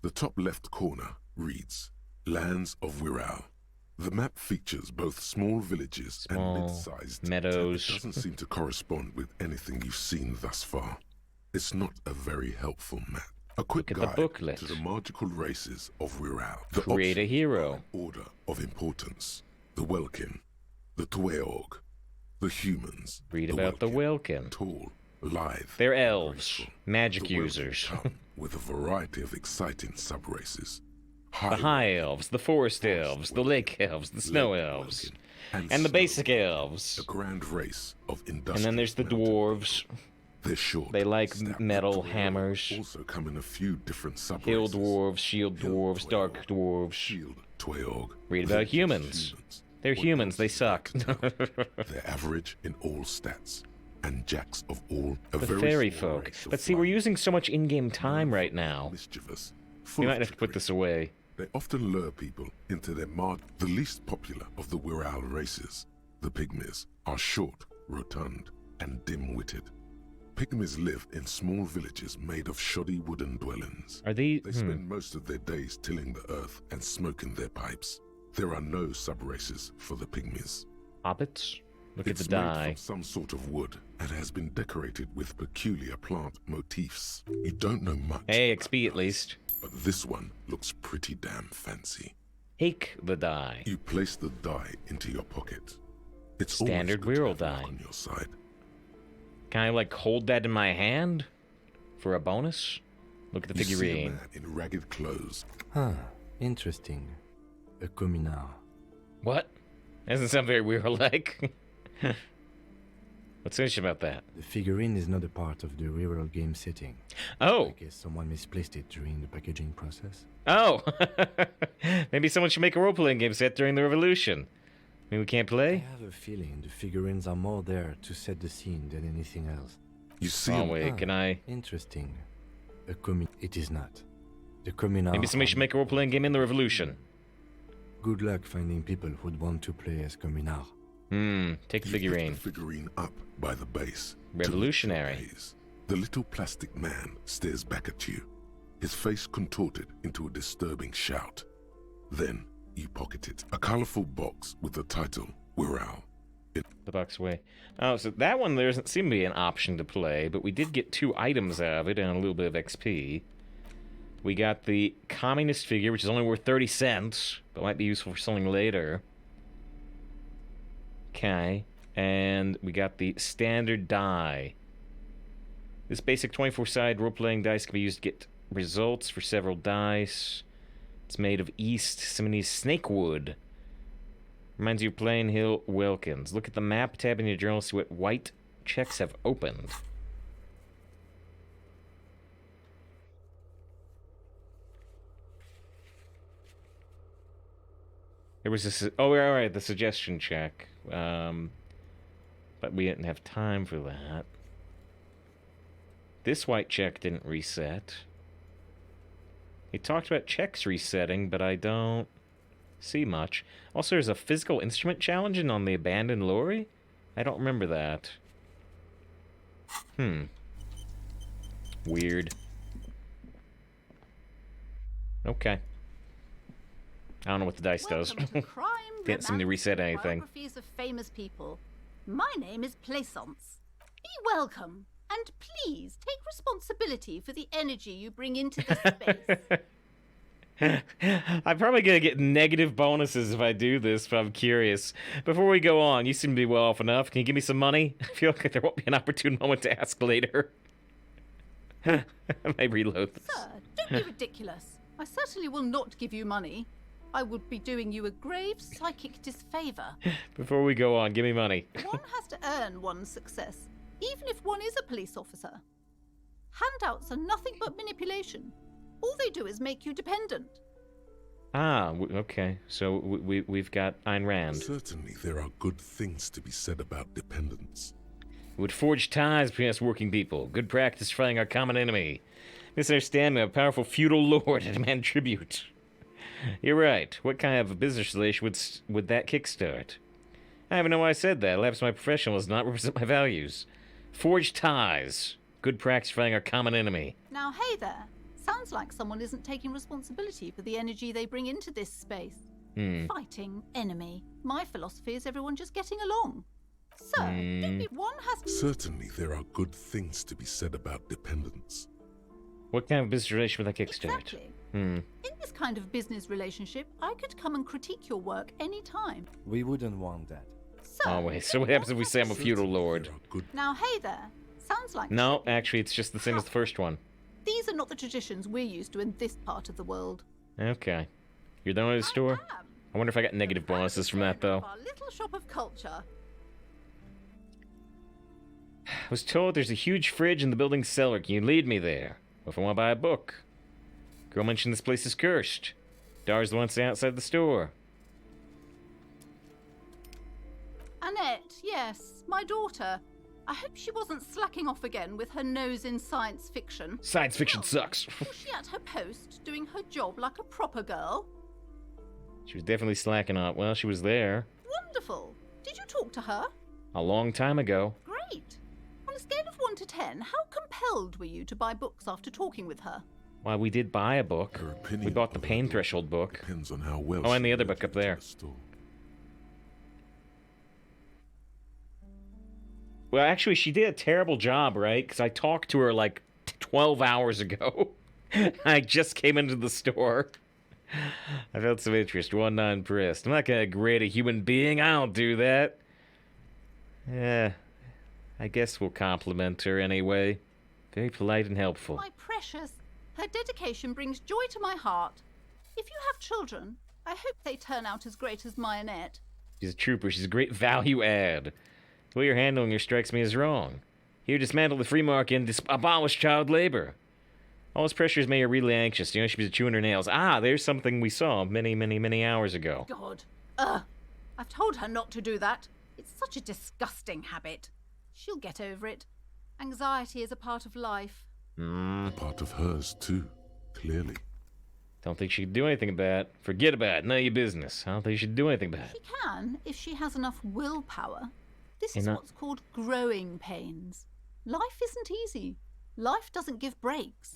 The top left corner reads, Lands of Wirral. The map features both small villages Small and mid-sized meadows. It doesn't seem to correspond with anything you've seen thus far. It's not a very helpful map. A quick Look at the guide booklet. to the magical races of Wirral. The Create a options hero. are in order of importance. The Welkin, the Tweog, the humans. Read about the Welkin. Tall, lithe. They're and elves. graceful. Magic The Welkin users. come with a variety of exciting sub-races. The high elves, the forest elves, the lake elves, the snow elves, and the basic elves. A grand race of industrial And then there's the mountain dwarves. They're short. They like stout, metal but hammers. Also come in a few different subraces. Hill dwarves, shield Hill dwarves, dark Dweorg, dwarves. Shield Dweorg. Read They're about just humans. They're What humans, else they is there suck. to tell? They're average in all stats, and jacks of all. A The very fairy small folk. race of But see, we're flying. using so much in-game time right now. Mischievous. We Full might of have to put trickery. this away. They often lure people into their mark. The least popular of the Wirral races, the Pygmies, are short, rotund, and dim-witted. Pygmies live in small villages made of shoddy wooden dwellings. Are these... They spend most of their days tilling the earth and smoking their pipes. There are no subraces for the Pygmies. hobbits? Look It's at the made dye. from some sort of wood and has been decorated with peculiar plant motifs. You don't know much. Hey, about XP at dyes, least. But this one looks pretty damn fancy. Take the dye. You place the die into your pocket. It's Standard always good to Wirral have luck die. on your side. Can I, like, hold that in my hand? For a bonus? Look at the You see a figurine. man in ragged clothes. Huh, interesting. A communard. What? Doesn't sound very weird-like. What's interesting about that? The figurine is not a part of the real game setting. Oh! I guess someone misplaced it during the packaging process. Oh! Maybe someone should make a role-playing game set during the revolution. Maybe we can't I play? have a feeling the figurines are more there to set the scene than anything else. You see Oh, him. wait, can I... Interesting. It is not. The communard. Maybe somebody should make a role-playing game in the revolution. Good luck finding people who'd want to play as communard. Take the You figurine. lift the figurine up by the base. to Revolutionary. lift your gaze. The little plastic man stares back at you, his face contorted into a disturbing shout. Then you pocket it. A colorful box with the title Wirral. The box away. Oh, so that one there doesn't seem to be an option to play, but we did get 2 items out of it and a little bit of XP. We got the communist figure, which is only worth 30 cents, but might be useful for something later. Okay. And we got the standard die. This basic 24-sided role-playing dice can be used to get results for several dice. It's made of East Simonese snakewood. Reminds you of Plain Hill Wilkins. Look at the map tab in your journal to see what white checks have opened. There was this... Oh, alright, the suggestion check. But we didn't have time for that. This white check didn't reset. He talked about checks resetting, but I don't see much. Also, there's a physical instrument challenge on the abandoned lorry? I don't remember that. Weird. Okay. I don't know what the dice does. Welcome to Crime, Can't seem to Romance, reset anything. Biographies of famous people. My name is Plaisance. Be welcome, and please take responsibility for the energy you bring into this space. I'm probably gonna get negative bonuses if I do this, but I'm curious. Before we go on, you seem to be well off enough. Can you give me some money? I feel like there won't be an opportune moment to ask later. I may reload this. Sir, don't be ridiculous. I certainly will not give you money. I would be doing you a grave psychic disfavor. Before we go on, give me money. One has to earn one's success, even if one is a police officer. Handouts are nothing but manipulation. All they do is make you dependent. Okay. So we've got Ayn Rand. Certainly there are good things to be said about dependence. It would forge ties between us working people. Good practice fighting our common enemy. Misunderstanding of a powerful feudal lord to demand tribute. You're right. What kind of a business relation would that kickstart? I don't even know why I said that. Perhaps my professionalism does not represent my values. Forge ties. Good practice fighting our common enemy. Now, hey there. Sounds like someone isn't taking responsibility for the energy they bring into this space. Fighting enemy. My philosophy is everyone just getting along. Sir, don't be one has to... Certainly there are good things to be said about dependence. What kind of business relation would that kickstart? Exactly. In this kind of business relationship, I could come and critique your work any time. We wouldn't want that. Sir, Oh, wait. So what happens if we say I'm a feudal lord? There are good now, hey there. Sounds like... No, actually, it's just the same as the first one. These are not the traditions we're used to in this part of the world. Okay. You're done with the store? I wonder if I got negative bonuses from that, though. Our little shop of culture. I was told there's a huge fridge in the building's cellar. Can you lead me there? Or if I want to buy a book. Girl mentioned this place is cursed. Dar's the one staying outside the store. Annette, yes, my daughter. I hope she wasn't slacking off again with her nose in science fiction. Science fiction sucks. Was she at her post, doing her job like a proper girl? She was definitely slacking off. Well, she was there. Wonderful. Did you talk to her? A long time ago. Great. On a scale of 1 to 10, how compelled were you to buy books after talking with her? Why, we did buy a book. Her opinion We bought the of Pain her Threshold book. depends on how well. Oh, and she the other led book you up to there. the store. Well, actually, she did a terrible job, right? Because I talked to her like 12 hours ago. I just came into the store. I felt some interest, one not impressed. I'm not gonna grade a human being. I don't do that. Yeah, I guess we'll compliment her anyway. Very polite and helpful. My precious, her dedication brings joy to my heart. If you have children, I hope they turn out as great as my Annette. She's a trooper. She's a great value add. The way you're handling her strikes me as wrong. Here, dismantle the free market and abolish child labor. All this pressure has made her really anxious. You know, she was chewing her nails. Ah, there's something we saw many hours ago. God. I've told her not to do that. It's such a disgusting habit. She'll get over it. Anxiety is a part of life. Part of hers too, clearly. Don't think she can do anything about it. Forget about it. None of your business. I don't think she can do anything about She it. can, if she has enough willpower. This is Enough- what's called growing pains. Life isn't easy. Life doesn't give breaks.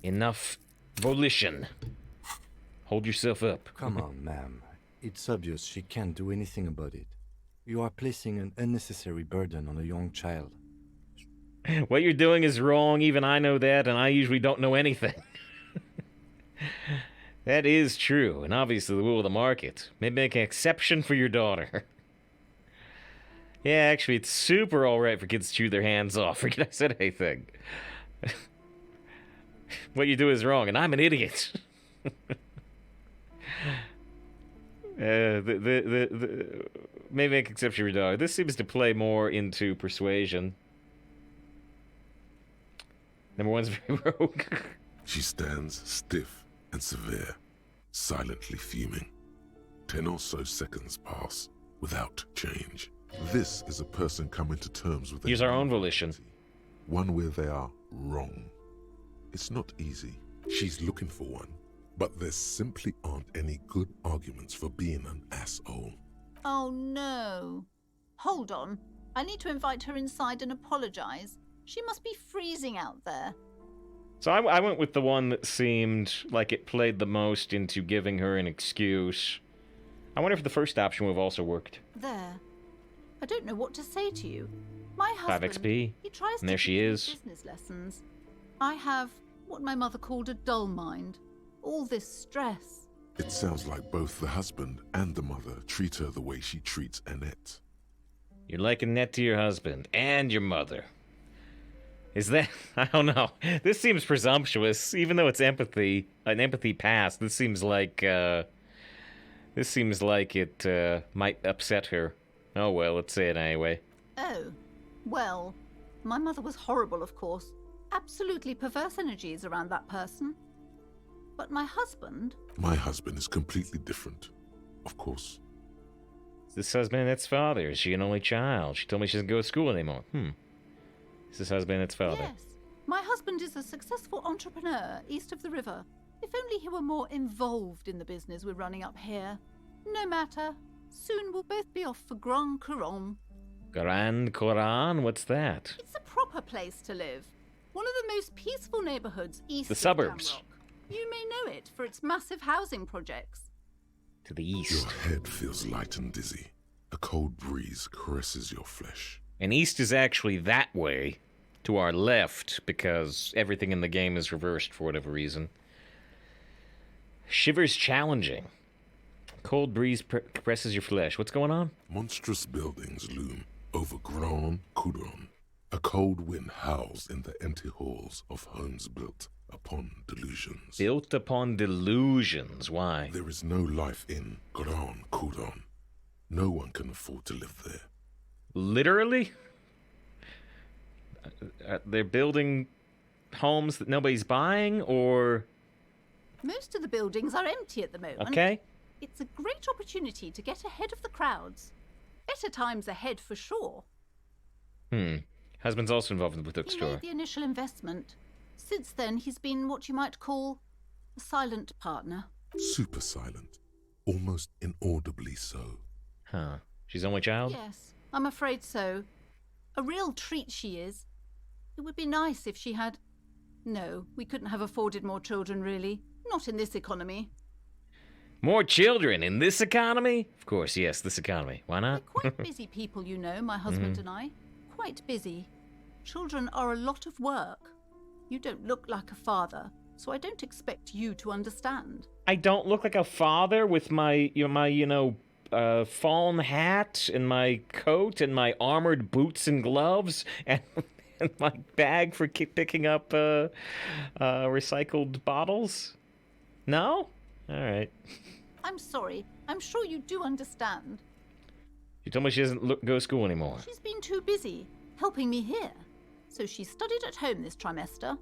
Enough volition. Hold yourself up. Come on, ma'am. It's obvious she can't do anything about it. You are placing an unnecessary burden on a young child. What you're doing is wrong. Even I know that, and I usually don't know anything. That is true, and obviously the rule of the market. Maybe make an exception for your daughter. Yeah, actually, it's super alright for kids to chew their hands off. Forget I said anything. What you do is wrong, and I'm an idiot. Maybe make an exception for your daughter. This seems to play more into persuasion. Number one's very rogue. She stands stiff and severe, silently fuming. 10 or so seconds pass without change. This is a person coming to terms with Use our own volition. one where they are wrong. It's not easy. She's looking for one, but there simply aren't any good arguments for being an asshole. Oh no. Hold on. I need to invite her inside and apologize. She must be freezing out there. So I went with the one that seemed like it played the most into giving her an excuse. I wonder if the first option would have also worked. There. I don't know what to say to you. My 5 husband, XP, he tries and to there she teach me is. business lessons. I have what my mother called a dull mind. All this stress. It sounds like both the husband and the mother treat her the way she treats Annette. You're liking that to your husband and your mother. Is that... I don't know. This seems presumptuous, even though it's empathy. An empathy pass. This seems like it might upset her. Oh well, let's say it anyway. Oh. Well, my mother was horrible, of course. Absolutely perverse energies around that person. But my husband... My husband is completely different, of course. Is this husband Annette's father? Is she an only child? She told me she doesn't go to school anymore. Is this husband Annette's father? Yes. My husband is a successful entrepreneur east of the river. If only he were more involved in the business we're running up here. No matter. Soon we'll both be off for Grand Couronne. Grand Coran? What's that? It's a proper place to live. One of the most peaceful neighborhoods east The of suburbs. Gamrock. You may know it for its massive housing projects. To the east. Your head feels light and dizzy. A cold breeze caresses your flesh. And east is actually that way, to our left, because everything in the game is reversed for whatever reason. Shivers challenging. Cold breeze presses your flesh. What's going on? Monstrous buildings loom over Grand Couronne. A cold wind howls in the empty halls of homes built upon delusions. Built upon delusions. Why? There is no life in Grand Couronne. No one can afford to live there. Literally? They're building homes that nobody's buying, or... Most of the buildings are empty at the moment. Okay. It's a great opportunity to get ahead of the crowds. Better times ahead for sure. Husband's also involved with the He bookstore. made the initial investment. Since then, he's been what you might call a silent partner. Super silent. Almost inaudibly so. Huh. She's only child? Yes, I'm afraid so. A real treat she is. It would be nice if she had... No, we couldn't have afforded more children, really. Not in this economy. More children in this economy? Of course, yes, this economy. Why We're not? quite busy people, you know, my husband and I. Quite busy. Children are a lot of work. You don't look like a father, so I don't expect you to understand. I don't look like a father with my fawn hat and my coat and my armored boots and gloves and my bag for picking up recycled bottles. No? All right. I'm sorry. I'm sure you do understand. She told me she doesn't go to school anymore. She's been too busy helping me here. So she studied at home this trimester.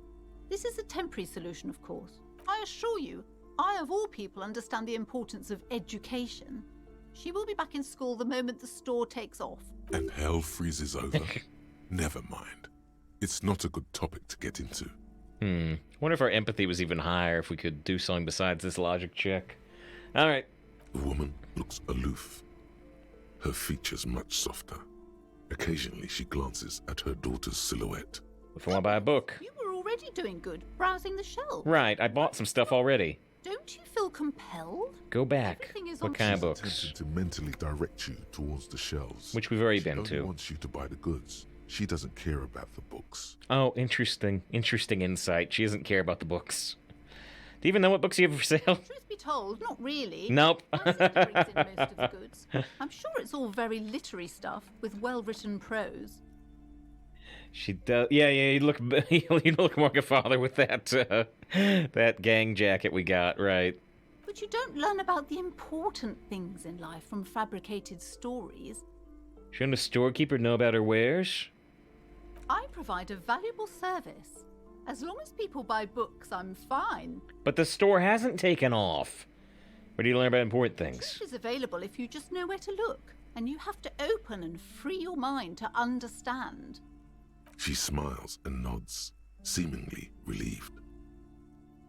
This is a temporary solution, of course. I assure you, I of all people understand the importance of education. She will be back in school the moment the store takes off. And hell freezes over. Never mind. It's not a good topic to get into. Wonder if our empathy was even higher if we could do something besides this logic check. All right. The woman looks aloof. Her features much softer. Occasionally she glances at her daughter's silhouette. If I want to buy a book. You were already doing good, browsing the shelves. Right, I bought some stuff already. Don't you feel compelled? Go back. Everything is What on kind of shelves. books? Tempted to mentally direct you towards the shelves. Which we've already She been only to. wants you to buy the goods. She doesn't care about the books. Oh, interesting. Interesting insight. She doesn't care about the books. Do you even know what books you have for sale? Truth be told, not really. Nope. My sister brings in most of the goods. I'm sure it's all very literary stuff with well-written prose. She does. Yeah, you look. You look more like a father with that that gang jacket we got, right? But you don't learn about the important things in life from fabricated stories. Shouldn't a storekeeper know about her wares? I provide a valuable service. As long as people buy books, I'm fine. But the store hasn't taken off. Where do you learn about important things? Truth is available if you just know where to look. And you have to open and free your mind to understand. She smiles and nods, seemingly relieved.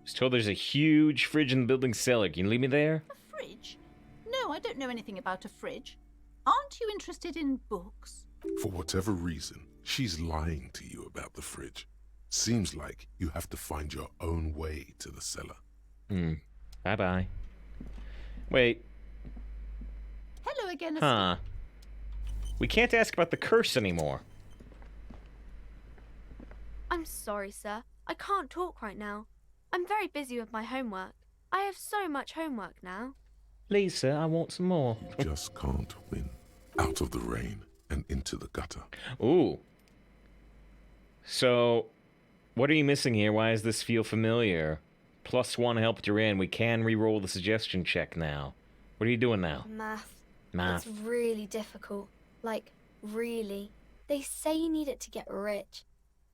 Just told there's a huge fridge in the building cellar. Can you leave me there? A fridge? No, I don't know anything about a fridge. Aren't you interested in books? For whatever reason, she's lying to you about the fridge. Seems like you have to find your own way to the cellar. Bye-bye. Wait. Hello again, Huh. We can't ask about the curse anymore. I'm sorry, sir. I can't talk right now. I'm very busy with my homework. I have so much homework now. Lisa, I want some more. You just can't win. Out of the rain and into the gutter. Ooh. So, what are you missing here? Why does this feel familiar? +1 helped her in. We can re-roll the suggestion check now. What are you doing now? Math. Math. It's really difficult. Like, really. They say you need it to get rich.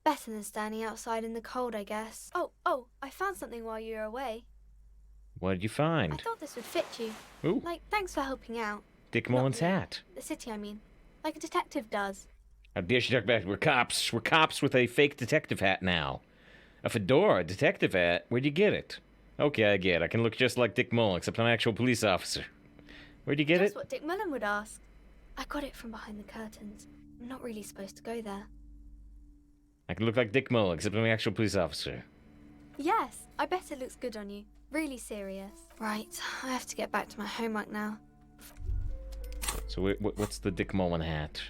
Better than standing outside in the cold, I guess. Oh, I found something while you were away. What did you I find? thought this would fit you. Ooh, Like, thanks for helping out. Dick Mullen's Not me. hat. The city, I mean. Like a detective does. How dare she talk back? We're cops. We're cops with a fake detective hat now. A fedora, a detective hat? Where'd you get it? Okay, I get it. I can look just like Dick Mullen, except I'm an actual police officer. Where'd you get That's it? what Dick Mullen would ask. I got it from behind the curtains. I'm not really supposed to go there. I can look like Dick Mullen, except I'm an actual police officer. Yes, I bet it looks good on you. Really serious. Right, I have to get back to my homework now. So what's the Dick Mullen hat?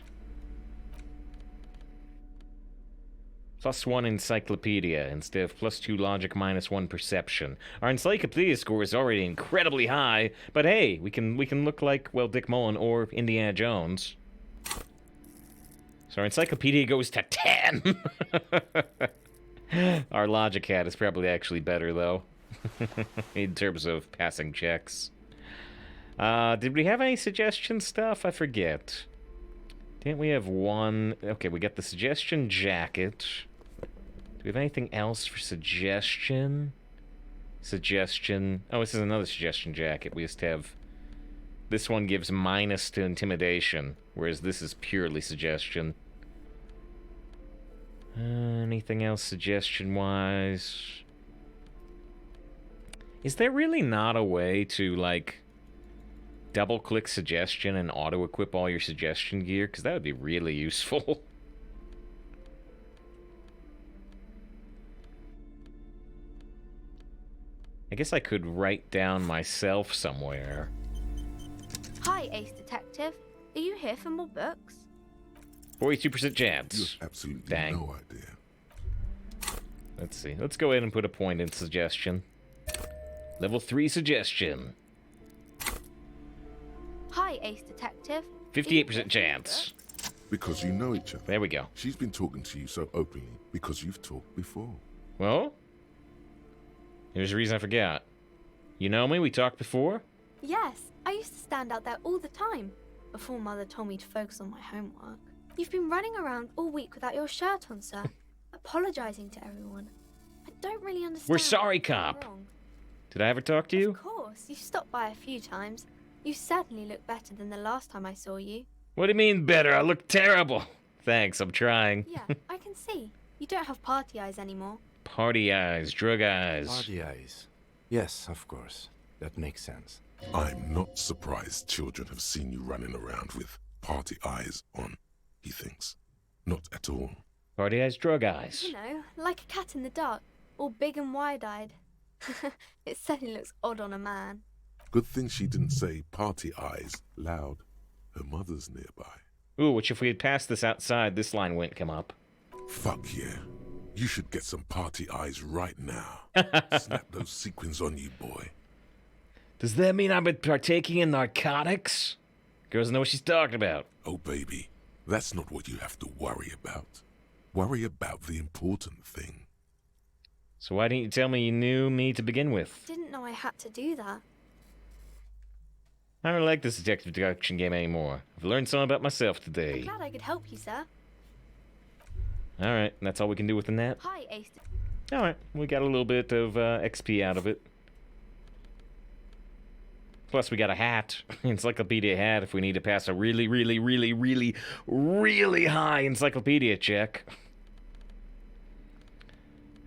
+1 encyclopedia instead of +2 logic -1 perception. Our encyclopedia score is already incredibly high, but hey, we can look like, well, Dick Mullen or Indiana Jones. So our encyclopedia goes to 10. Our logic hat is probably actually better though, in terms of passing checks. Did we have any suggestion stuff? I forget. Didn't we have one? Okay, we got the suggestion jacket. Do we have anything else for suggestion? Suggestion. Oh, this is another suggestion jacket. We just have... This one gives minus to intimidation, whereas this is purely suggestion. Anything else suggestion-wise? Is there really not a way to, like, double-click suggestion and auto-equip all your suggestion gear? Because that would be really useful. I guess I could write down myself somewhere. Hi, Ace Detective. Are you here for more books? 42% You chance. have absolutely Dang. no idea. Let's see. Let's go ahead and put a point in suggestion. Level 3 suggestion. Hi, Ace Detective. 58% chance. Because you know each other. There we go. She's been talking to you so openly because you've talked before. Well, here's the reason I forgot. You know me? We talked before? Yes, I used to stand out there all the time, before Mother told me to focus on my homework. You've been running around all week without your shirt on, sir, apologizing to everyone. I don't really understand. We're sorry, what's gone cop. wrong. Did I ever talk to you? Of course, you've stopped by a few times. You certainly look better than the last time I saw you. What do you mean better? I look terrible. Thanks, I'm trying. Yeah, I can see. You don't have party eyes anymore. Party eyes, drug eyes. Party eyes. Yes, of course. That makes sense. I'm not surprised children have seen you running around with party eyes on, he thinks. Not at all. Party eyes, drug eyes. You know, like a cat in the dark, all big and wide-eyed. It certainly looks odd on a man. Good thing she didn't say party eyes loud. Her mother's nearby. Ooh, which if we had passed this outside, this line wouldn't come up. Fuck yeah. You should get some party eyes right now. Snap those sequins on you, boy. Does that mean I've been partaking in narcotics? Girls know what she's talking about. Oh, baby, that's not what you have to worry about. Worry about the important thing. So why didn't you tell me you knew me to begin with? Didn't know I had to do that. I don't like this detective deduction game anymore. I've learned something about myself I'm today. glad I could help you, sir. Alright, that's all we can do with the net? Hi, Ace. Alright, we got a little bit of XP out of it. Plus, we got a hat. Encyclopedia hat if we need to pass a really, really, really, really, really high encyclopedia check.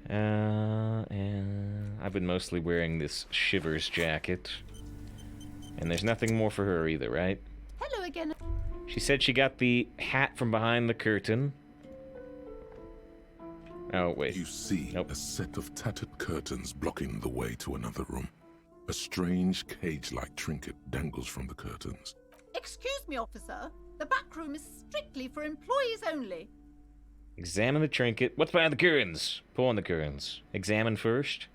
And I've been mostly wearing this Shivers jacket. And there's nothing more for her either, right? Hello again. She said she got the hat from behind the curtain. Oh, wait. You see Nope. a set of tattered curtains blocking the way to another room. A strange cage-like trinket dangles from the curtains. Excuse me, officer. The back room is strictly for employees only. Examine the trinket. What's behind the curtains? Pull on the curtains. Examine first.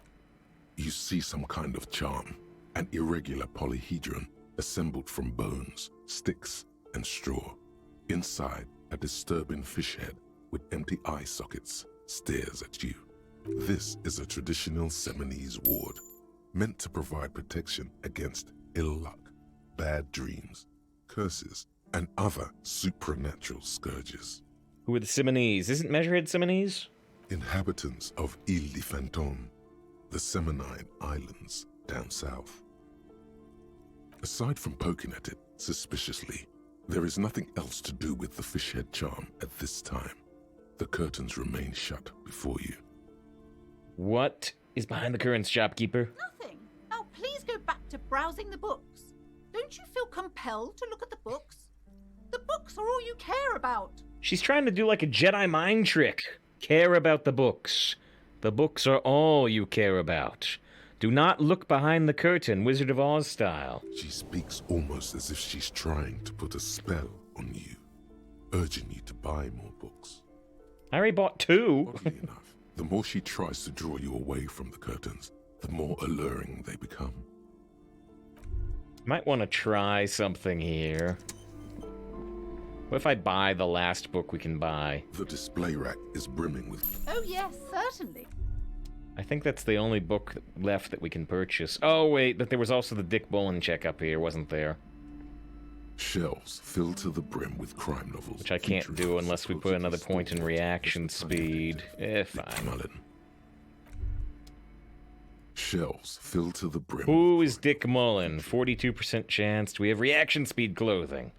You see some kind of charm, an irregular polyhedron assembled from bones, sticks, and straw. Inside, a disturbing fish head with empty eye sockets stares at you. This is a traditional Seminese ward, meant to provide protection against ill luck, bad dreams, curses, and other supernatural scourges. Who are the Simonese? Isn't Measurehead Simonese? Inhabitants of Ile de Fantôme, the Seminine Islands down south. Aside from poking at it suspiciously, there is nothing else to do with the fishhead charm at this time. The curtains remain shut before you. What is behind the curtains, shopkeeper? Nothing. Now please go back to browsing the books. Don't you feel compelled to look at the books? The books are all you care about. She's trying to do like a Jedi mind trick. Care about the books. The books are all you care about. Do not look behind the curtain, Wizard of Oz style. She speaks almost as if she's trying to put a spell on you, urging you to buy more books. I already bought 2. Oddly enough, the more she tries to draw you away from the curtains, the more alluring they become. Might want to try something here. What if I buy the last book we can buy? The display rack is brimming with... Oh yes, certainly. I think that's the only book left that we can purchase. Oh, wait, but there was also the Dick Bullen check up here, wasn't there? Shh. Shelves filled to the brim with crime novels. Which I can't do unless we put another point in reaction speed. Fine. Mullen. Shelves filled to the brim. Who is Dick Mullen? 42% chance. Do we have reaction speed clothing?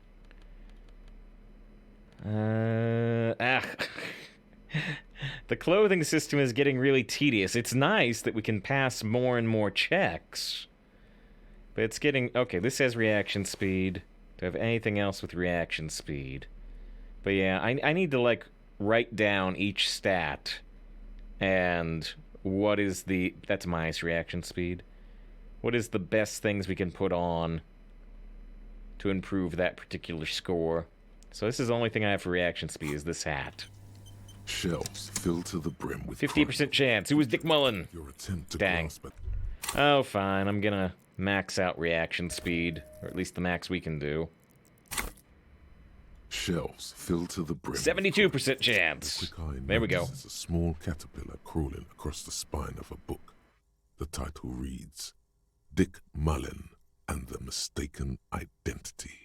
The clothing system is getting really tedious. It's nice that we can pass more and more checks. But it's getting... Okay, this has reaction speed. Do I have anything else with reaction speed? But yeah, I need to, like, write down each stat. And what is the... That's minus reaction speed. What is the best things we can put on to improve that particular score? So this is the only thing I have for reaction speed, is this hat. Shelves filled to the brim with 50% chance. Who was Dick Mullen? Your attempt to Dang. grasp it. Oh, fine. I'm gonna max out reaction speed. Or at least the max we can do. Shelves filled to the brim. 72% chance. The quick eye There we go. notices a small caterpillar crawling across the spine of a book. The title reads, Dick Mullen and the Mistaken Identity.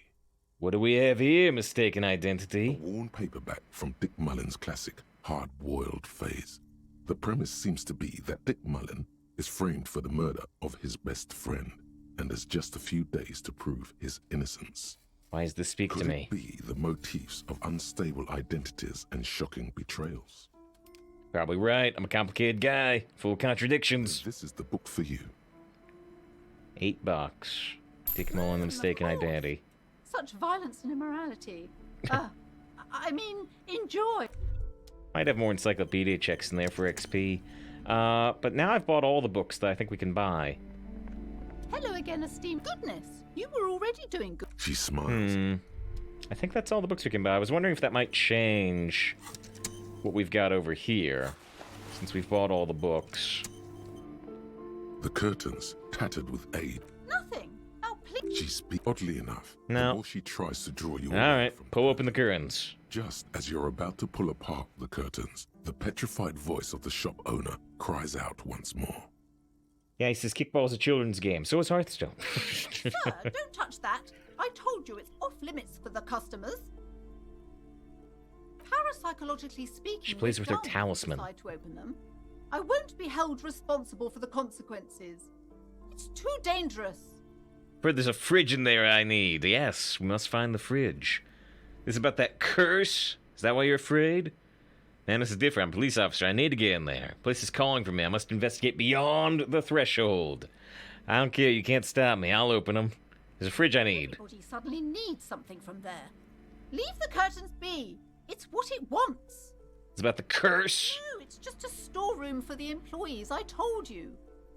What do we have here, mistaken A identity? worn paperback from Dick Mullen's classic Hard-Boiled Phase. The premise seems to be that Dick Mullen is framed for the murder of his best friend and has just a few days to prove his innocence. Why does this speak Could to me? it be the motifs of unstable identities and shocking betrayals? Probably right. I'm a complicated guy, full of contradictions. This is the book for you. $8. Dick Mullen, the mistaken Of course. identity. Such violence and immorality. I mean, enjoy. Might have more encyclopedia checks in there for XP. But now I've bought all the books that I think we can buy. Hello again, esteemed. Goodness, you were already doing good. She smiles. I think that's all the books we can buy. I was wondering if that might change what we've got over here, since we've bought all the books. The curtains, tattered with age. Nothing. Now, please. She speaks oddly enough. No. The more she tries to draw you away Alright, from pull open the curtains. Just as you're about to pull apart the curtains, the petrified voice of the shop owner cries out once more. Yeah, he says kickball's a children's game, so is Hearthstone. Sir, don't touch that. I told you it's off limits for the customers. Parapsychologically speaking, She plays with her regardless if talisman. I decide to open them, I won't be held responsible for the consequences. It's too dangerous. But there's a fridge in there I need. Yes, we must find the fridge. This is about that curse? Is that why you're afraid? Man, this is different. I'm a police officer. I need to get in there. Police is calling for me. I must investigate beyond the threshold. I don't care. You can't stop me. I'll open them. There's a fridge I need. Everybody suddenly needs something from there. Leave the curtains be. It's what it wants. It's about the curse. No, it's just a storeroom for the employees, I told you.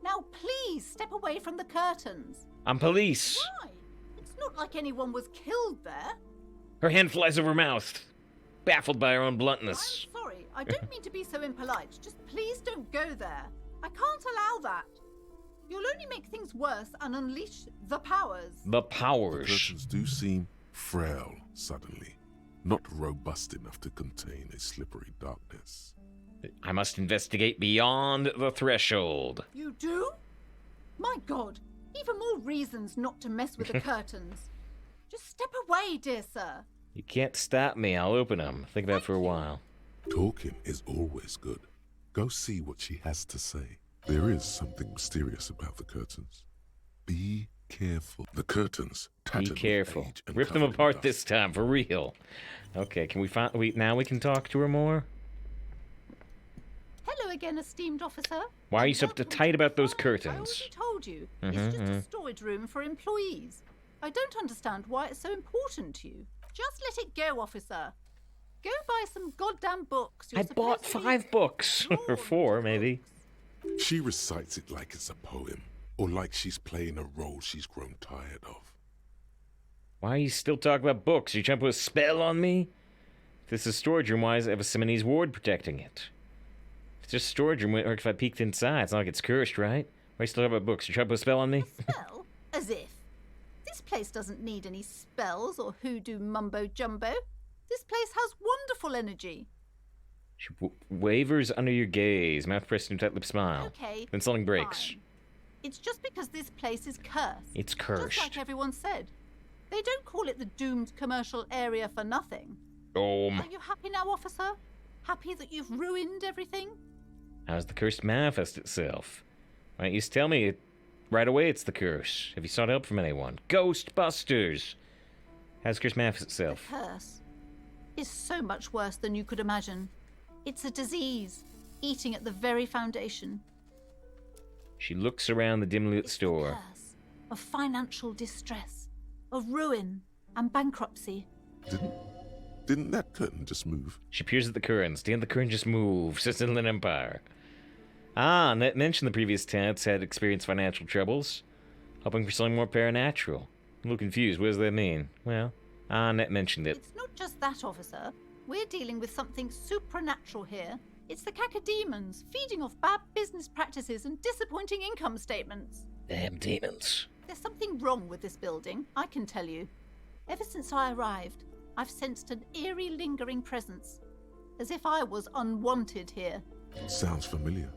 Now please step away from the curtains. I'm police. Why? It's not like anyone was killed there. Her hand flies over her mouth, baffled by her own bluntness. I'm sorry, I don't mean to be so impolite. Just please don't go there. I can't allow that. You'll only make things worse and unleash the powers. The The powers. curtains do seem frail suddenly, not robust enough to contain a slippery darkness. I must investigate beyond the threshold. You do? My God, even more reasons not to mess with the curtains. Just step away, dear sir. You can't stop me. I'll open them. Think about it for a while. Talking is always good. Go see what she has to say. There is something mysterious about the curtains. Be careful. The curtains, Be tattered with careful. age and Rip them covered in apart dust. this time, for real. Okay, can we find... Now we can talk to her more? Hello again, esteemed officer. Why are you so Welcome uptight to about the those farm. I curtains? already told you. It's just a storage room for employees. I don't understand why it's so important to you. Just let it go, officer. Go buy some goddamn books. You're I bought supposed to be 5 books. or drawn 4, to maybe. books. She recites it like it's a poem, or like she's playing a role she's grown tired of. Why are you still talking about books? Are you trying to put a spell on me? If this is a storage room, why is it have a Simonese ward protecting it? If it's just a storage room, or if I peeked inside, it's not like it's cursed, right? Why are you still talking about books? You trying to put a spell on me? Spell? As if. This place doesn't need any spells or hoodoo mumbo-jumbo. This place has wonderful energy. She wavers under your gaze, mouth pressed into tight lip smile. Okay. Then something breaks. Fine. It's just because this place is cursed. It's Just cursed. like everyone said. They don't call it the doomed commercial area for nothing. Are you happy now, officer? Happy that you've ruined everything? How's the curse manifest itself? Why don't you just tell me right away it's the curse? Have you sought help from anyone? Ghostbusters! How's the curse manifest itself? The curse is so much worse than you could imagine. It's a disease, eating at the very foundation. She looks around the dimly lit store. The curse of financial distress, of ruin and bankruptcy. Didn't that curtain just move? She peers at the curtains. Damn, the curtain just moves. It's Inland Empire. Net mentioned the previous tenants had experienced financial troubles, hoping for something more paranatural. I'm a little confused. What does that mean? Well, Net mentioned it. It's not just that, officer. We're dealing with something supernatural here. It's the cacodemons feeding off bad business practices and disappointing income statements. Damn demons. There's something wrong with this building, I can tell you. Ever since I arrived, I've sensed an eerie, lingering presence, as if I was unwanted here. Sounds familiar.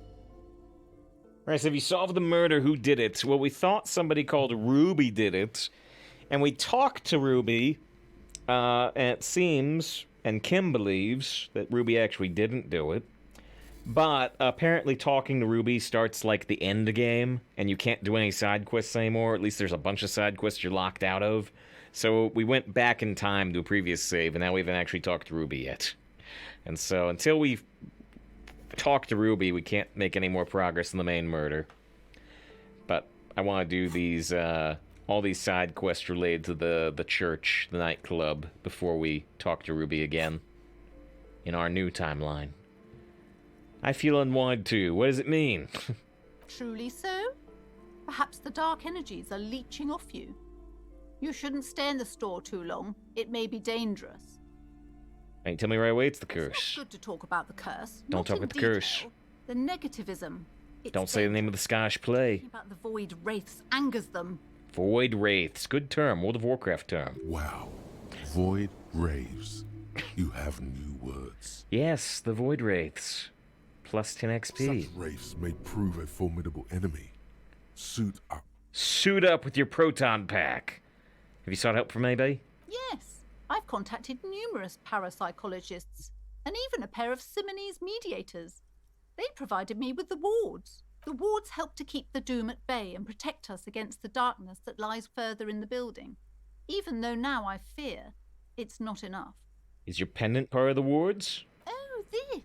Right, so if you solved the murder, who did it? Well, we thought somebody called Ruby did it, and we talked to Ruby, and it seems, and Kim believes, that Ruby actually didn't do it. But apparently talking to Ruby starts like the end game, and you can't do any side quests anymore. At least there's a bunch of side quests you're locked out of. So we went back in time to a previous save, and now we haven't actually talked to Ruby yet. And so until we talk to Ruby, we can't make any more progress in the main murder. But I want to do these, all these side quests related to the church, the nightclub, before we talk to Ruby again. In our new timeline. I feel unwanted too. What does it mean? Truly so? Perhaps the dark energies are leeching off you. You shouldn't stay in the store too long. It may be dangerous. Hey, tell me right away it's the curse. It's not good to talk about the curse. Don't not talk in about the detail. curse. The negativism. It's Don't say the name of the Scottish play. Talking about the void wraiths angers them. Void Wraiths. Good term. World of Warcraft term. Wow. Void raves. You have new words. Yes, the Void Wraiths. Plus 10 XP. Such wraiths may prove a formidable enemy. Suit up. Suit up with your proton pack. Have you sought help from anybody? Yes, I've contacted numerous parapsychologists and even a pair of Simonese mediators. They provided me with the wards. The wards help to keep the doom at bay and protect us against the darkness that lies further in the building. Even though now I fear, it's not enough. Is your pendant part of the wards? Oh, this?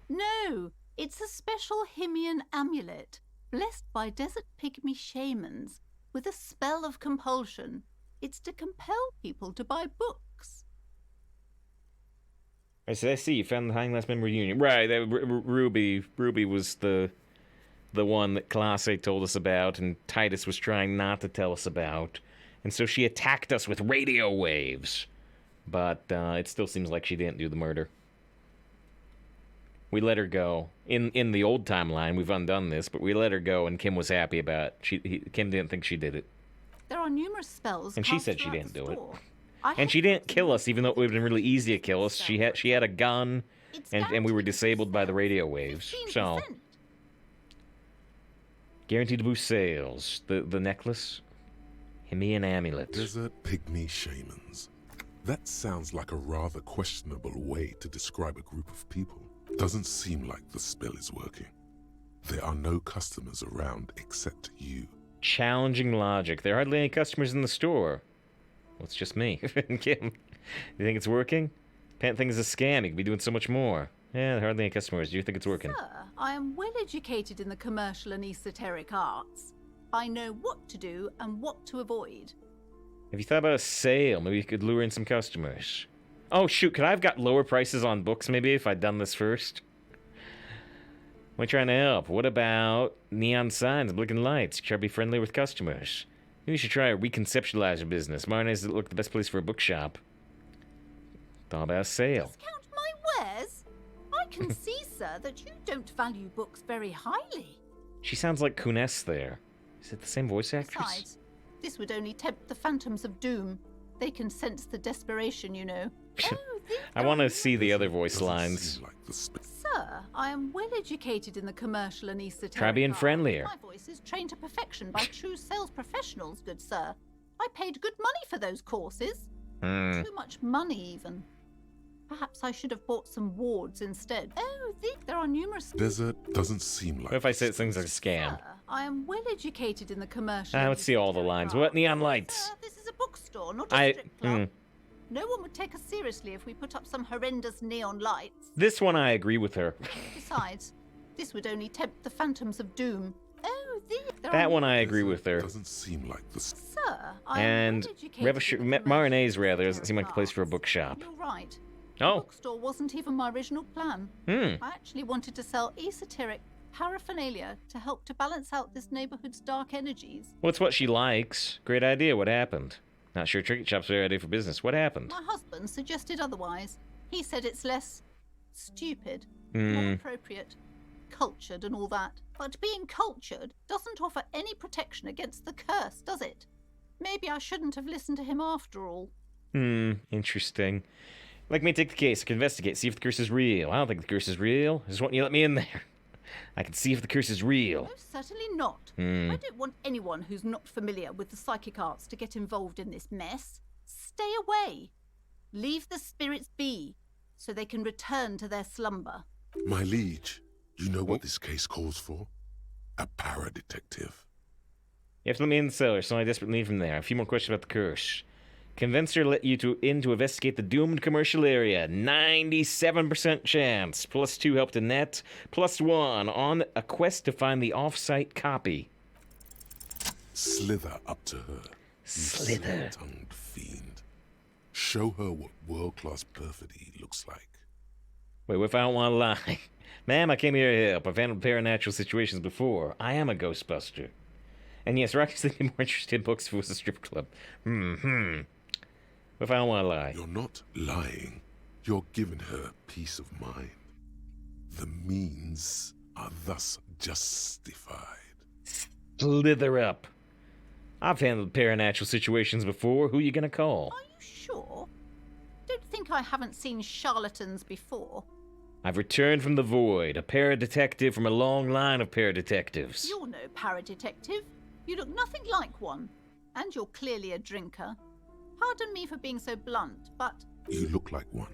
No, it's a special Himian amulet, blessed by desert pygmy shamans, with a spell of compulsion. It's to compel people to buy books. I see. You found the Hang Last Member reunion. Right, Ruby was the one that Classe told us about, and Titus was trying not to tell us about. And so she attacked us with radio waves. But it still seems like she didn't do the murder. We let her go. In the old timeline, we've undone this, but we let her go, and Kim was happy about it. Kim didn't think she did it. There are numerous spells. And she cast said she throughout didn't the do it. store. And she didn't kill us, even though it would have been really easy to kill us. She had a gun, and we were disabled by the radio waves. So, 15%. guaranteed to boost sales. The necklace? Himian amulet. Desert pygmy shamans. That sounds like a rather questionable way to describe a group of people. Doesn't seem like the spell is working. There are no customers around except you. Challenging logic. There are hardly any customers in the store. Well, it's just me. Kim, you think it's working? Pant thing is a scam. You could be doing so much more. Yeah, there are hardly any customers. Do you think it's working? Sir, I am well educated in the commercial and esoteric arts. I know what to do and what to avoid. Have you thought about a sale? Maybe you could lure in some customers. Oh, shoot. Could I have got lower prices on books, maybe, if I'd done this first? We're trying to help. What about neon signs and blinking lights? Try to be friendly with customers. Maybe you should try to reconceptualize your business. Modernize it look the best place for a bookshop. Thought about a sale. Discount my wares? I can see, sir, that you don't value books very highly. She sounds like Kunes there. Is it the same voice actress? Besides, this would only tempt the phantoms of doom. They can sense the desperation, you know. I want to see the other voice Doesn't lines. seem like the Sir, I am well educated in the commercial and esoteric Try being arts. friendlier. My voice is trained to perfection by true sales professionals, good sir. I paid good money for those courses. Hmm. Too much money, even. Perhaps I should have bought some wards instead. Oh, there are numerous... Desert doesn't seem like... What if I say things are a scam? Sir, I am well educated in the commercial... Let's see all the lines. What neon lights? Sir, this is a bookstore, not a strip club. Hmm. No one would take us seriously if we put up some horrendous neon lights. This one I agree with her. Besides, this would only tempt the phantoms of doom. Oh, That one I agree with her. Doesn't seem like the... Sir, I am And well educated in the Marinese commercial rather doesn't seem like the place for a arts. bookshop. You're right. The Oh. bookstore wasn't even my original plan. Hmm. I actually wanted to sell esoteric paraphernalia to help to balance out this neighborhood's dark energies. Well, it's what she likes. Great idea. What happened? Not sure Tricky Shop's a good idea for business. What happened? My husband suggested otherwise. He said it's less stupid, Hmm. more appropriate, cultured and all that. But being cultured doesn't offer any protection against the curse, does it? Maybe I shouldn't have listened to him after all. Interesting. Like me, take the case. I can investigate, see if the curse is real. I don't think the curse is real. I just want you to let me in there. I can see if the curse is real. No, certainly not. I don't want anyone who's not familiar with the psychic arts to get involved in this mess. Stay away. Leave the spirits be, so they can return to their slumber. My liege, you know what this case calls for? A para-detective. You have to let me in the cellar, so I desperately need from there. A few more questions about the curse. Convince her to let you in to investigate the doomed commercial area. 97% chance. +2 help to net. +1 on a quest to find the off-site copy. Slither up to her. Slither. Tongued fiend. Show her what world-class perfidy looks like. Wait, what if I don't want to lie? Ma'am, I came here to help. I've handled paranormal situations before. I am a Ghostbuster. And yes, Rocky's thinking more interested in books if it was a strip club. What if I don't want to lie? You're not lying. You're giving her peace of mind. The means are thus justified. Slither up. I've handled paranormal situations before. Who you gonna call? Are you sure? Don't think I haven't seen charlatans before. I've returned from the void, a paradetective from a long line of paradetectives. You're no paradetective. You look nothing like one. And you're clearly a drinker. Pardon me for being so blunt, but... You look like one.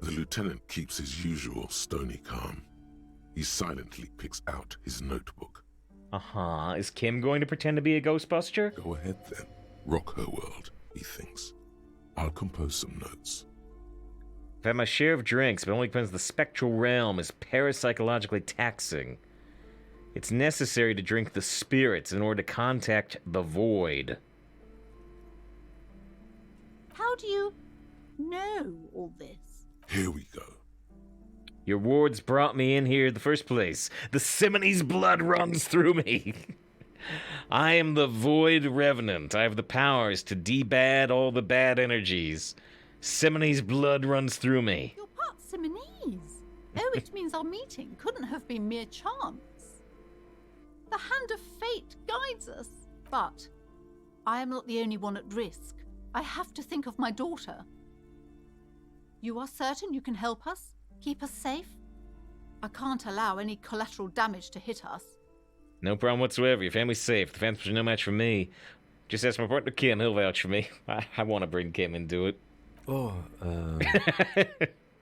The lieutenant keeps his usual stony calm. He silently picks out his notebook. Is Kim going to pretend to be a Ghostbuster? Go ahead then. Rock her world, he thinks. I'll compose some notes. I've had my share of drinks, but only because the spectral realm is parapsychologically taxing. It's necessary to drink the spirits in order to contact the void. How do you know all this? Here we go. Your wards brought me in here in the first place. The Simone's blood runs through me. I am the Void Revenant. I have the powers to debad all the bad energies. Simone's blood runs through me. You're part Simonese. Oh, it means our meeting couldn't have been mere chance. The hand of fate guides us. But I am not the only one at risk. I have to think of my daughter. You are certain you can help us? Keep us safe? I can't allow any collateral damage to hit us. No problem whatsoever. Your family's safe. The Phantoms are no match for me. Just ask my partner Kim. He'll vouch for me. I want to bring Kim into it. Oh,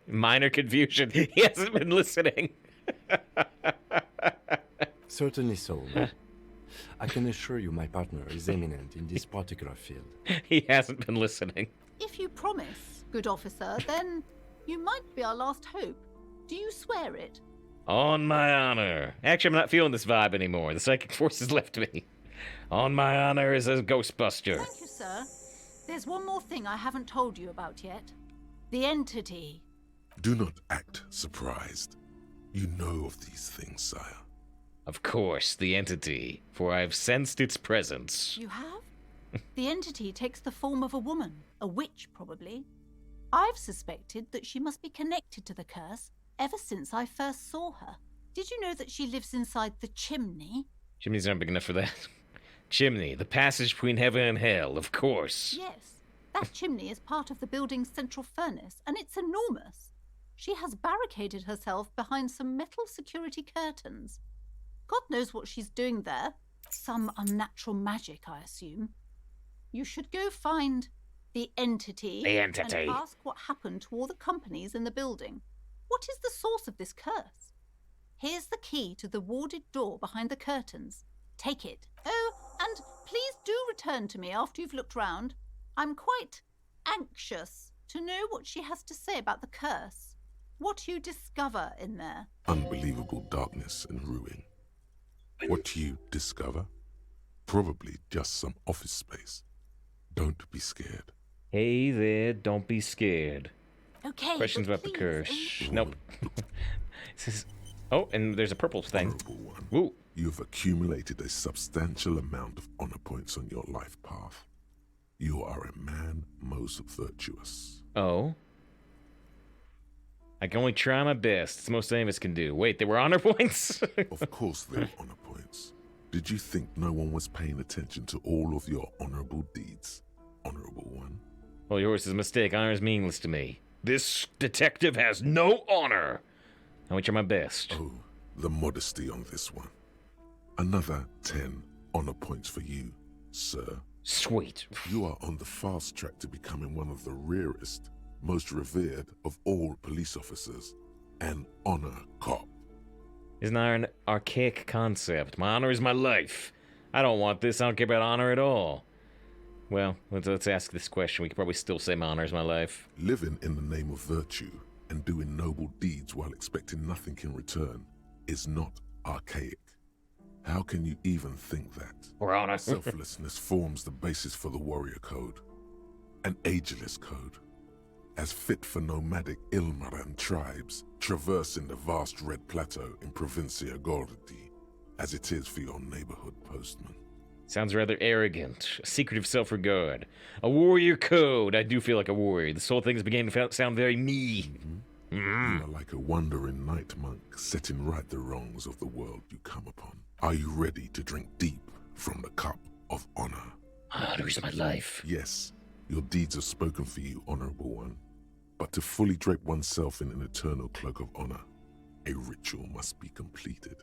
Minor confusion. He hasn't been listening. certainly so. I can assure you my partner is eminent in this particular field. He hasn't been listening. If you promise, good officer, then you might be our last hope. Do you swear it? On my honor. Actually, I'm not feeling this vibe anymore. The psychic force has left me. On my honor as a Ghostbuster. Thank you, sir. There's one more thing I haven't told you about yet. The entity. Do not act surprised. You know of these things, sire. Of course, the entity, for I've sensed its presence. You have? The entity takes the form of a woman, a witch probably. I've suspected that she must be connected to the curse ever since I first saw her. Did you know that she lives inside the chimney? Chimneys aren't big enough for that. Chimney, the passage between heaven and hell, of course. Yes. That chimney is part of the building's central furnace, and it's enormous. She has barricaded herself behind some metal security curtains. God knows what she's doing there. Some unnatural magic, I assume. You should go find the entity. The entity. And ask what happened to all the companies in the building. What is the source of this curse? Here's the key to the warded door behind the curtains. Take it. Oh, and please do return to me after you've looked round. I'm quite anxious to know what she has to say about the curse. What you discover in there. Unbelievable darkness and ruin. What you discover? Probably just some office space. Don't be scared. Hey there, don't be scared. Okay. Questions but about the please, curse? Nope. It says, oh, and there's a purple thing. Honorable one, Woo. you have accumulated a substantial amount of honor points on your life path. You are a man most virtuous. Oh. I can only try my best. It's the most any of us can do. Wait, there were honor points? Of course there were honor points. Did you think no one was paying attention to all of your honorable deeds, Honorable One? Well, yours is a mistake. Honor is meaningless to me. This detective has no honor. I will try my best. Oh, the modesty on this one. Another 10 honor points for you, sir. Sweet. You are on the fast track to becoming one of the rarest, most revered of all police officers, an honor cop. Isn't honor an archaic concept? My honor is my life. I don't want this. I don't care about honor at all. Well, let's ask this question. We could probably still say my honor is my life. Living in the name of virtue and doing noble deeds while expecting nothing in return is not archaic. How can you even think that? Or honor. Selflessness forms the basis for the warrior code, an ageless code, as fit for nomadic Ilmaran tribes traversing the vast red plateau in Provincia Gordi as it is for your neighborhood postman. Sounds rather arrogant. A secretive self-regard. A warrior code. I do feel like a warrior. This whole thing is beginning to sound very me. You are like a wandering night monk setting right the wrongs of the world you come upon. Are you ready to drink deep from the cup of honor? My honor is my life. Yes, your deeds have spoken for you, Honorable One. But to fully drape oneself in an eternal cloak of honor, a ritual must be completed.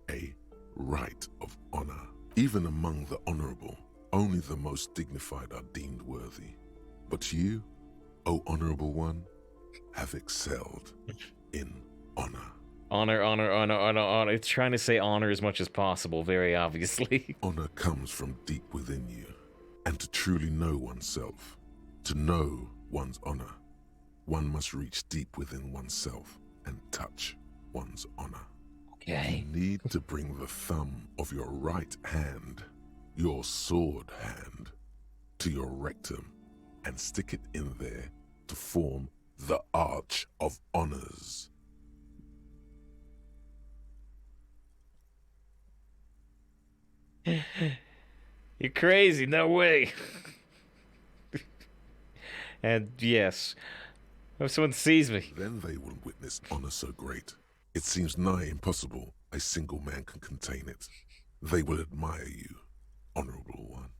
A rite of honor. Even among the honorable, only the most dignified are deemed worthy. But you, O Honorable One, have excelled in honor. Honor, honor, honor, honor, honor. It's trying to say honor as much as possible, very obviously. Honor comes from deep within you, and to truly know oneself, to know one's honor, one must reach deep within oneself and touch one's honor. Okay. You need to bring the thumb of your right hand, your sword hand, to your rectum and stick it in there to form the Arch of Honors. You're crazy, no way. And yes, if someone sees me. Then they will witness honor so great, it seems nigh impossible a single man can contain it. They will admire you, Honorable One.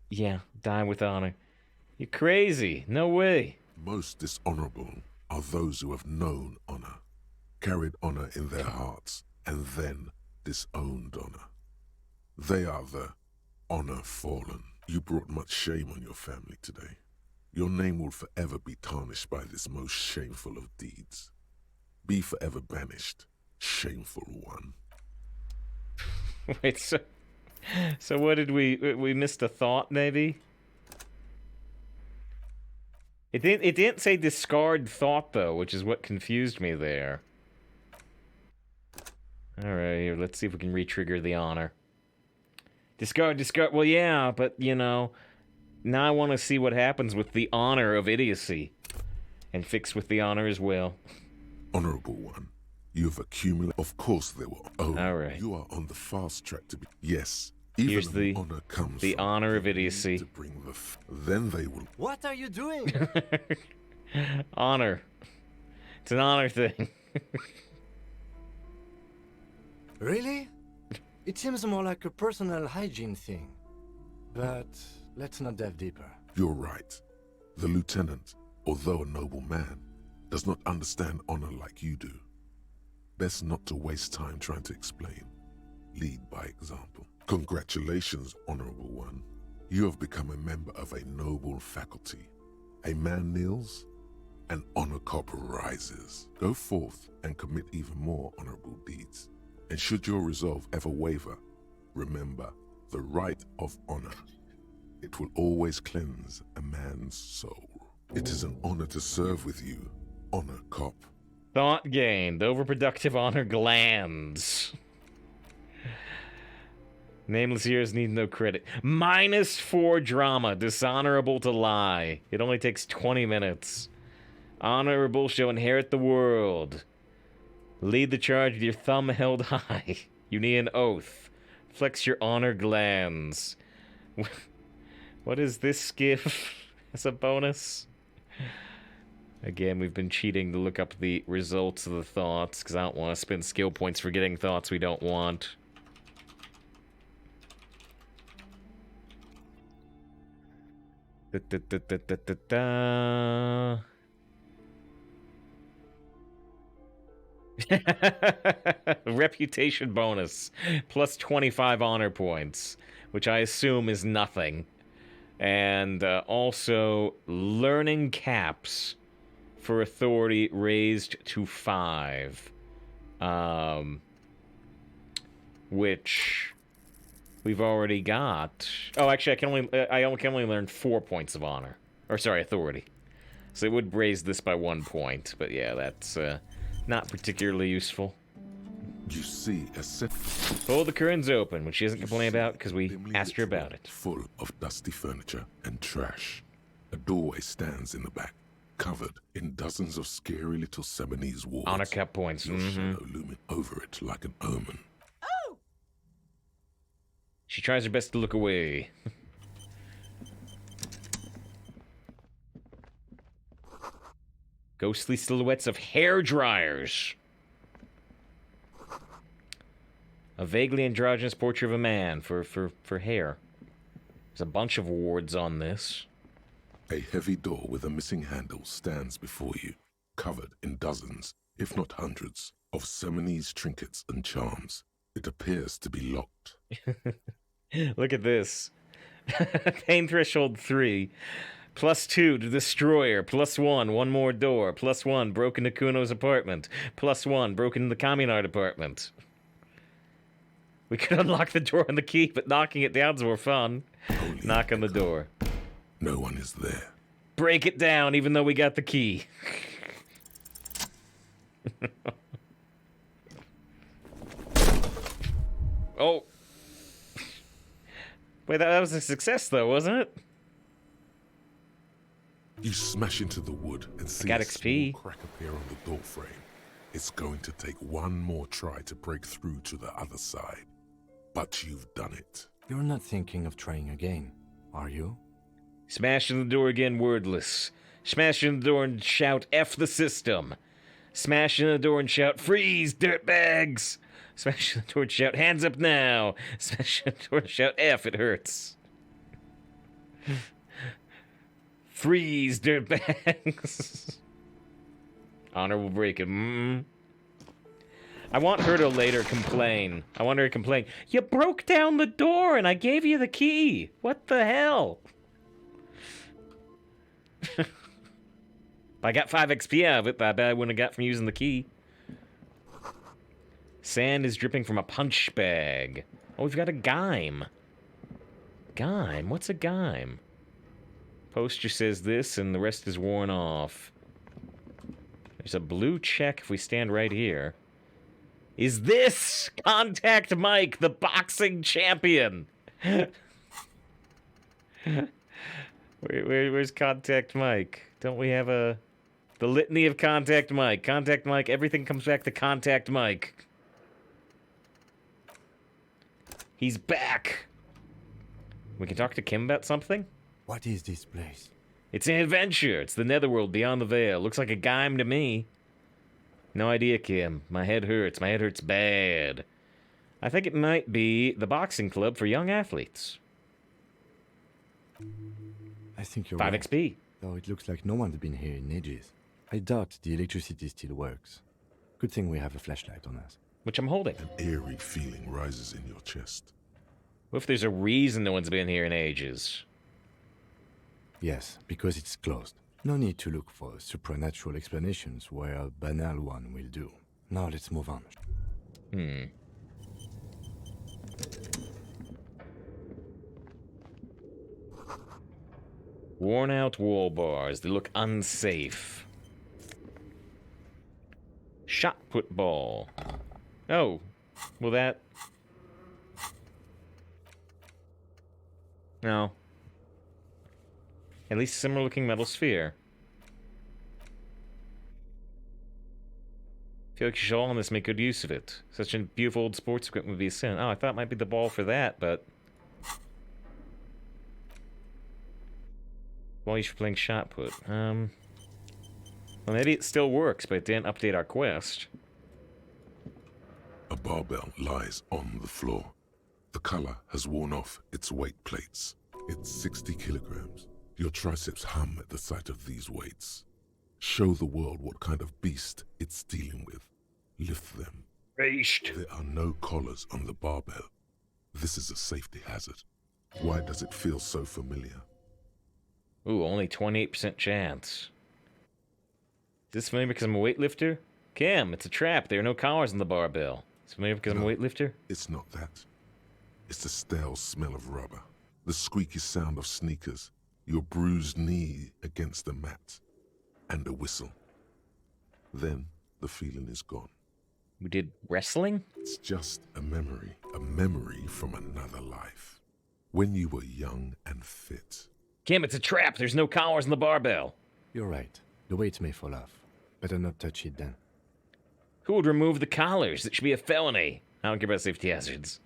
Yeah, die with honor. You're crazy, no way. Most dishonorable are those who have known honor, carried honor in their hearts, and then disowned honor. They are the honor fallen. You brought much shame on your family today. Your name will forever be tarnished by this most shameful of deeds. Be forever banished, shameful one. Wait, so what did we missed a thought, maybe? It didn't say discard thought, though, which is what confused me there. Alright, here, let's see if we can re-trigger the honor. Discard. Well, yeah, but, you know, now I want to see what happens with the honor of idiocy. And fix with the honor as well. Honorable One, you have accumulated. Of course there will. Oh, all right. You are on the fast track to be. Yes. Even here's the honor comes the from honor of idiocy. To bring then they will. What are you doing? Honor. It's an honor thing. Really? It seems more like a personal hygiene thing. But let's not dive deeper. You're right. The lieutenant, although a noble man, does not understand honor like you do. Best not to waste time trying to explain. Lead by example. Congratulations, Honorable One. You have become a member of a noble faculty. A man kneels, an honor cop rises. Go forth and commit even more honorable deeds. And should your resolve ever waver, remember the right of honor. It will always cleanse a man's soul. It is an honor to serve with you, honor cop. Thought gained. Overproductive honor glands. Nameless years need no credit. -4 drama. Dishonorable to lie. It only takes 20 minutes. Honorable shall inherit the world. Lead the charge with your thumb held high. You need an oath. Flex your honor glands. What is this skiff as a bonus? Again, we've been cheating to look up the results of the thoughts, because I don't want to spend skill points for getting thoughts we don't want. Reputation bonus. Plus 25 honor points, which I assume is nothing. And also, learning caps for authority raised to 5. Which we've already got. Oh, actually, I can only learn 4 points of honor. Or, sorry, authority. So it would raise this by 1 point. But yeah, that's not particularly useful. You see a set Pull the curtains open, which she doesn't complain about because we asked her about it. full of dusty furniture and trash. A doorway stands in the back, covered in dozens of scary little Seminese wards. Honor cap points. Your shadow looming over it like an omen. Oh! She tries her best to look away. Ghostly silhouettes of hair dryers. A vaguely androgynous portrait of a man for hair. There's a bunch of wards on this. A heavy door with a missing handle stands before you, covered in dozens, if not hundreds, of Seminese trinkets and charms. It appears to be locked. Look at this. Pain threshold 3. +2 to Destroyer. +1, one more door. +1, broken to Kuno's apartment. +1, broken in the Communard apartment. We could unlock the door on the key, but knocking it down's more fun. Holy Knock on the door. No one is there. Break it down, even though we got the key. Oh. Wait, that was a success, though, wasn't it? You smash into the wood and see got a XP. small crack appear on the door frame. It's going to take one more try to break through to the other side. But you've done it. You're not thinking of trying again, are you? Smash in the door again, wordless. Smash in the door and shout, F the system. Smash in the door and shout, freeze, dirtbags. Smash in the door and shout, hands up now. Smash in the door and shout, F, it hurts. Freeze, dirtbags. Honor will break it. I want her to later complain. I want her to complain. You broke down the door and I gave you the key. What the hell? I got 5 XP out of it, but I bet I wouldn't have got from using the key. Sand is dripping from a punch bag. Oh, we've got a gime. Gime? What's a gime? Poster says this, and the rest is worn off. There's a blue check if we stand right here. Is this Contact Mike, the boxing champion? Where's Contact Mike? Don't we have the litany of Contact Mike? Contact Mike, everything comes back to Contact Mike. He's back. We can talk to Kim about something? What is this place? It's an adventure. It's the netherworld beyond the veil. Looks like a gime to me. No idea, Kim. My head hurts. My head hurts bad. I think it might be the boxing club for young athletes. I think you're 5 right. XP. Though it looks like no one's been here in ages. I doubt the electricity still works. Good thing we have a flashlight on us. Which I'm holding. An eerie feeling rises in your chest. What if there's a reason no one's been here in ages? Yes, because it's closed. No need to look for supernatural explanations where a banal one will do. Now let's move on. Worn out wall bars. They look unsafe. Shot put ball. Oh. Well, that... No. At least similar looking metal sphere. I feel like you should all on this make good use of it. Such a beautiful old sports equipment would be a sin. Oh, I thought it might be the ball for that, but... Well, you should playing shot put. Well, maybe it still works, but it didn't update our quest. A barbell lies on the floor. The color has worn off its weight plates. It's 60 kilograms. Your triceps hum at the sight of these weights. Show the world what kind of beast it's dealing with. Lift them. Beast. There are no collars on the barbell. This is a safety hazard. Why does it feel so familiar? Ooh, only 28% chance. Is this familiar because I'm a weightlifter? Cam, it's a trap. There are no collars on the barbell. It's familiar because I'm a weightlifter? It's not that. It's the stale smell of rubber. The squeaky sound of sneakers. Your bruised knee against the mat. And a whistle. Then the feeling is gone. We did wrestling? It's just a memory from another life. When you were young and fit. Cam, it's a trap. There's no collars on the barbell. You're right. The weight may fall off. Better not touch it then. Who would remove the collars? It should be a felony. I don't care about safety hazards.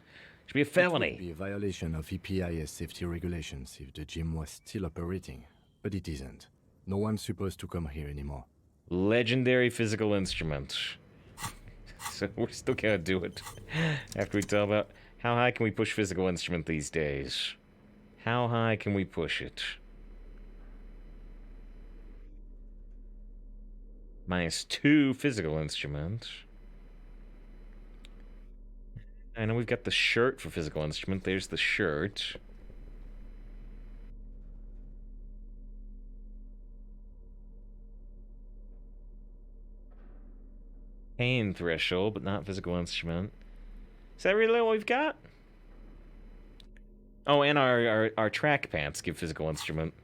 It should be a It felony. would be a violation of EPIS safety regulations if the gym was still operating, but it isn't. No one's supposed to come here anymore. Legendary physical instrument. So we're still gonna do it. After we tell about how high can we push physical instrument these days? How high can we push it? -2 physical instrument. I know we've got the shirt for physical instrument. There's the shirt. Pain threshold, but not physical instrument. Is that really what we've got? Oh, and our track pants give physical instrument.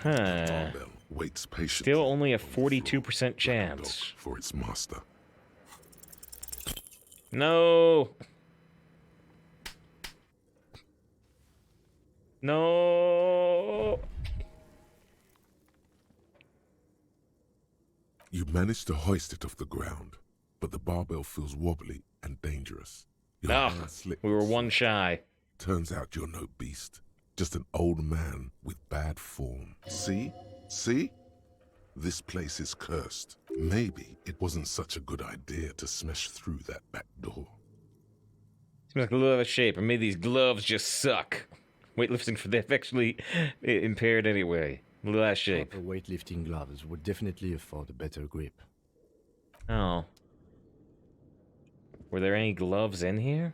Huh. Barbell waits patiently. Still only a on the floor, 42% like a chance. dog for its master. No. No. You manage to hoist it off the ground, but the barbell feels wobbly and dangerous. Your Oh, hand slips. we were one shy. Turns out you're no beast, just an old man with bad form. See? See? This place is cursed. Maybe it wasn't such a good idea to smash through that back door. Seems like a little out of shape, or maybe these gloves just suck. Weightlifting for them actually impaired anyway. A little out of shape. Proper weightlifting gloves would definitely afford a better grip. Oh. Were there any gloves in here?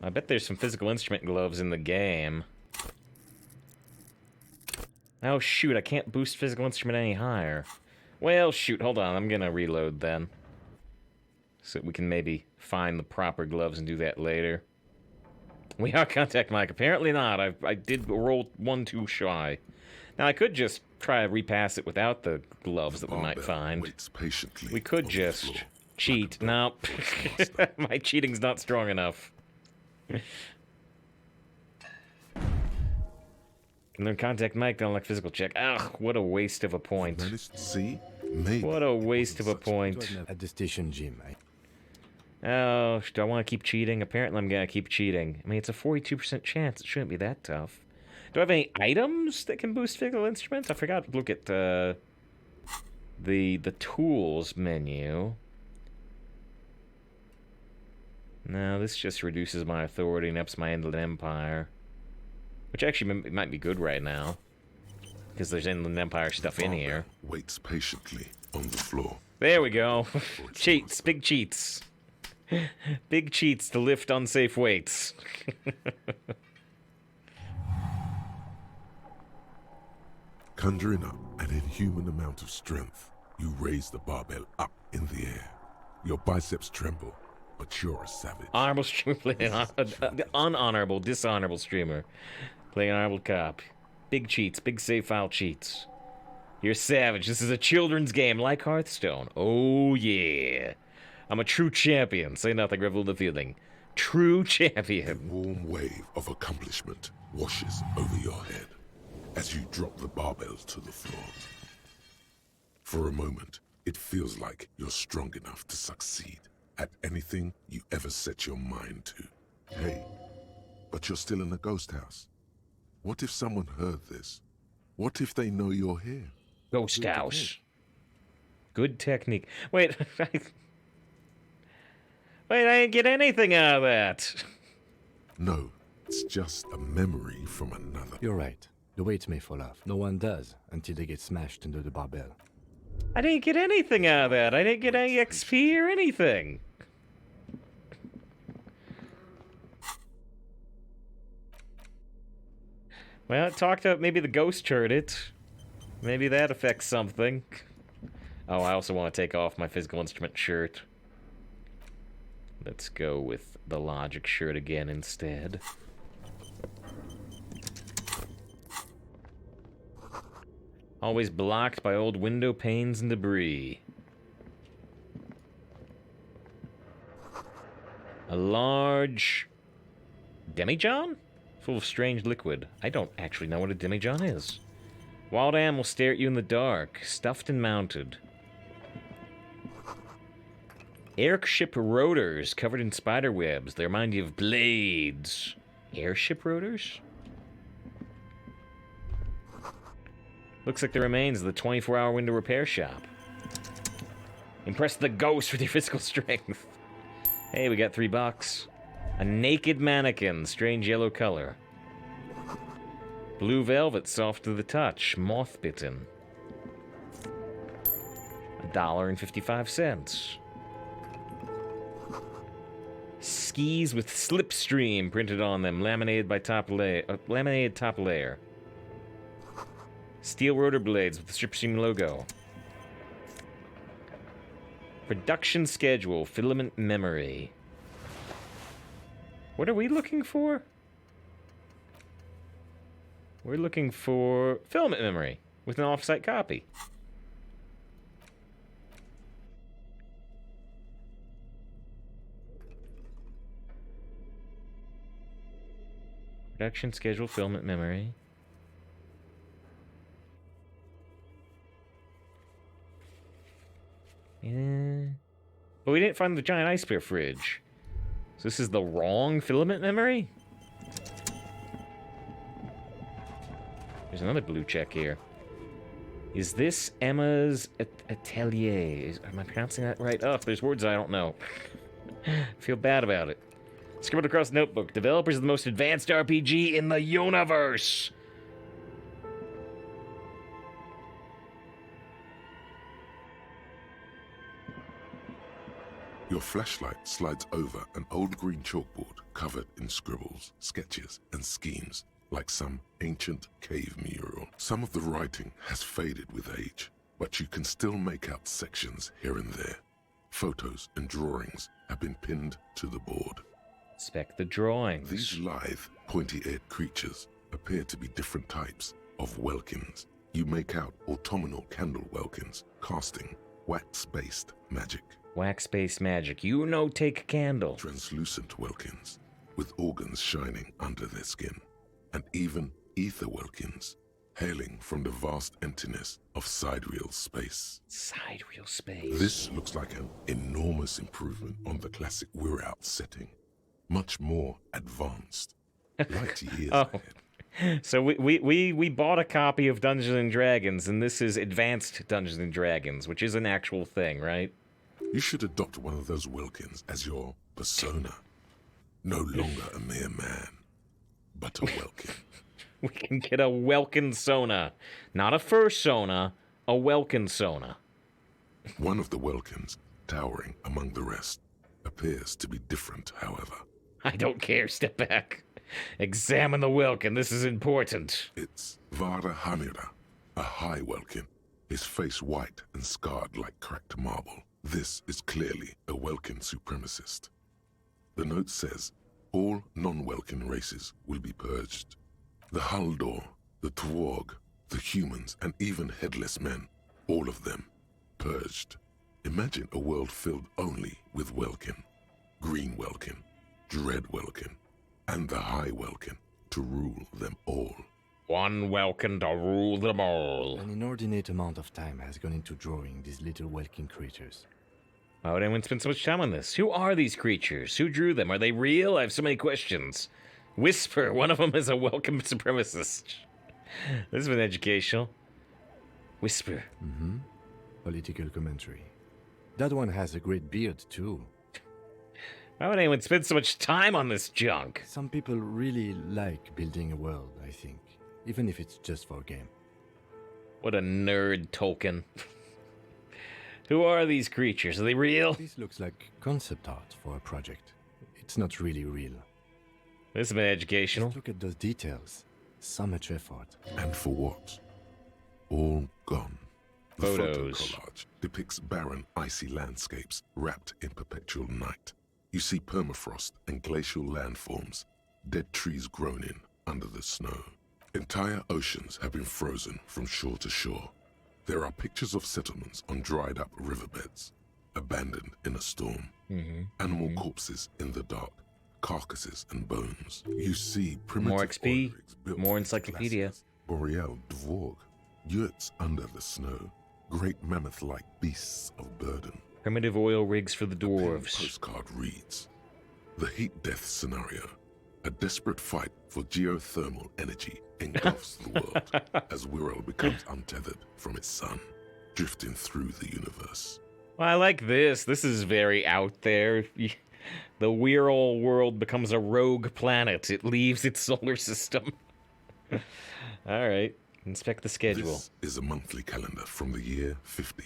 I bet there's some physical instrument gloves in the game. Oh shoot, I can't boost physical instrument any higher. Well, shoot, hold on, I'm gonna reload then. So we can maybe find the proper gloves and do that later. We are contact Mike. Apparently not. I did roll 1 too shy. Now I could just try to repass it without the gloves that we might Barbell find. waits patiently We could on the just floor, cheat. like a No, dog for its master. my cheating's not strong enough. And then contact Mike down like physical check. Ugh, what a waste of a point. Managed to see? Maybe What a it waste of a wasn't such point. At the station gym, Oh, do I want to keep cheating? Apparently I'm gonna keep cheating. I mean, it's a 42% chance. It shouldn't be that tough. Do I have any items that can boost physical instruments? I forgot to look at the tools menu. No, this just reduces my authority and ups my Inland Empire. Which actually might be good right now. Because there's Inland Empire stuff in here. Waits patiently on the floor. There we go. Cheats, big cheats. Big cheats to lift unsafe weights. Conjuring up an inhuman amount of strength, you raise the barbell up in the air. Your biceps tremble, but you're a savage. Honorable streamer playing unhonorable, dishonorable streamer. Playing honorable cop. Big cheats, big save file cheats. You're savage. This is a children's game like Hearthstone. Oh, yeah. I'm a true champion. Say nothing, revel in the feeling. True A champion. warm wave of accomplishment washes over your head as you drop the barbell to the floor. For a moment, it feels like you're strong enough to succeed at anything you ever set your mind to. Hey, but you're still in a ghost house. What if someone heard this? What if they know you're here? Ghost house. Good technique. Wait, wait, I didn't get anything out of that. No, it's just a memory from another. You're right. The weight may fall off. No one does until they get smashed under the barbell. I didn't get anything out of that. I didn't get any XP or anything. Well, it talked about maybe the ghost heard it. Maybe that affects something. Oh, I also want to take off my physical instrument shirt. Let's go with the logic shirt again instead. Always blocked by old window panes and debris. A large demijohn? Full of strange liquid. I don't actually know what a demijohn is. Wild animals stare at you in the dark, stuffed and mounted. Airship rotors covered in spider webs. They remind you of blades. Airship rotors? Looks like the remains of the 24-hour window repair shop. Impress the ghost with your physical strength. Hey, we got $3. A naked mannequin, strange yellow color. Blue velvet, soft to the touch, moth-bitten. $1.55. Skis with slipstream printed on them, laminated top layer. Steel rotor blades with the slipstream logo. Production schedule, filament memory. What are we looking for? We're looking for filament memory with an offsite copy. Production schedule, filament memory. Yeah. But we didn't find the giant ice bear fridge. So this is the wrong filament memory? There's another blue check here. Is this Emma's Atelier? Am I pronouncing that right? Oh, there's words I don't know. I feel bad about it. Scribbled across the notebook. Developers of the most advanced RPG in the universe. Your flashlight slides over an old green chalkboard covered in scribbles, sketches, and schemes, like some ancient cave mural. Some of the writing has faded with age, but you can still make out sections here and there. Photos and drawings have been pinned to the board. Inspect the drawings. These lithe, pointy-eared creatures appear to be different types of welkins. You make out autumnal candle welkins, casting wax-based magic. Wax-based magic. You know, take candle. Translucent welkins, with organs shining under their skin. And even ether welkins, hailing from the vast emptiness of sidereal space. Sidereal space. This looks like an enormous improvement on the classic We're Out setting. Much more advanced. Light years ahead. So we bought a copy of Dungeons and Dragons, and this is Advanced Dungeons and Dragons, which is an actual thing, right? You should adopt one of those Wilkins as your persona. No longer a mere man, but a Welkin. We can get a Welkin Sona. Not a fursona, a Welkin Sona. One of the Welkins, towering among the rest, appears to be different, however. I don't care. Step back. Examine the Welkin. This is important. It's Vara Hamira, a high Welkin, his face white and scarred like cracked marble. This is clearly a Welkin supremacist. The note says, all non-Welkin races will be purged. The Haldor, the Twarg, the humans, and even headless men, all of them, purged. Imagine a world filled only with Welkin, Green Welkin, Dread Welkin, and the High Welkin to rule them all. One Welkin to rule them all. An inordinate amount of time has gone into drawing these little Welkin creatures. Why would anyone spend so much time on this? Who are these creatures? Who drew them? Are they real? I have so many questions. Whisper, one of them is a Welkin supremacist. This has been educational. Whisper. Mm-hmm. Political commentary. That one has a great beard, too. Why would anyone spend so much time on this junk? Some people really like building a world, I think. Even if it's just for a game. What a nerd, Tolkien. Who are these creatures? Are they real? This looks like concept art for a project. It's not really real. This has been educational. Just look at those details. So much effort. And for what? All gone. The photo Photos. collage depicts barren, icy landscapes wrapped in perpetual night. You see permafrost and glacial landforms, dead trees grown in under the snow. Entire oceans have been frozen from shore to shore. There are pictures of settlements on dried-up riverbeds, abandoned in a storm. Animal corpses in the dark, carcasses and bones. You see primitive More XP, oil rigs built more with encyclopedia. glaciers, boreal dvorg, yurts under the snow, great mammoth-like beasts of burden. Primitive oil rigs for the The pinned dwarves. postcard reads, the heat death scenario. A desperate fight for geothermal energy engulfs the world as Wirral becomes untethered from its sun, drifting through the universe. Well, I like this. This is very out there. The Wirral world becomes a rogue planet. It leaves its solar system. All right. Inspect the schedule. This is a monthly calendar from the year 50.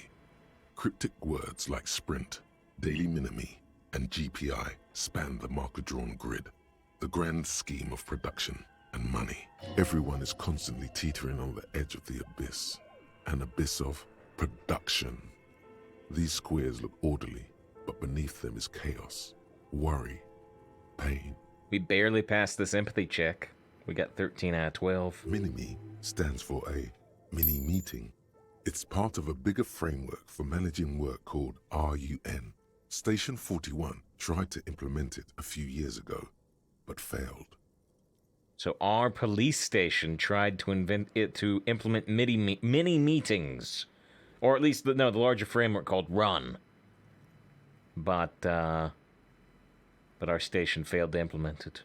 Cryptic words like sprint, daily minimi, and GPI span the marker-drawn grid. The grand scheme of production and money. Everyone is constantly teetering on the edge of the abyss. An abyss of production. These squares look orderly, but beneath them is chaos, worry, pain. We barely passed this empathy check. We got 13 out of 12. Minimi stands for a mini-meeting. It's part of a bigger framework for managing work called RUN. Station 41 tried to implement it a few years ago, but failed. So our police station tried to implement mini meetings, or at least the larger framework called Run. But our station failed to implement it.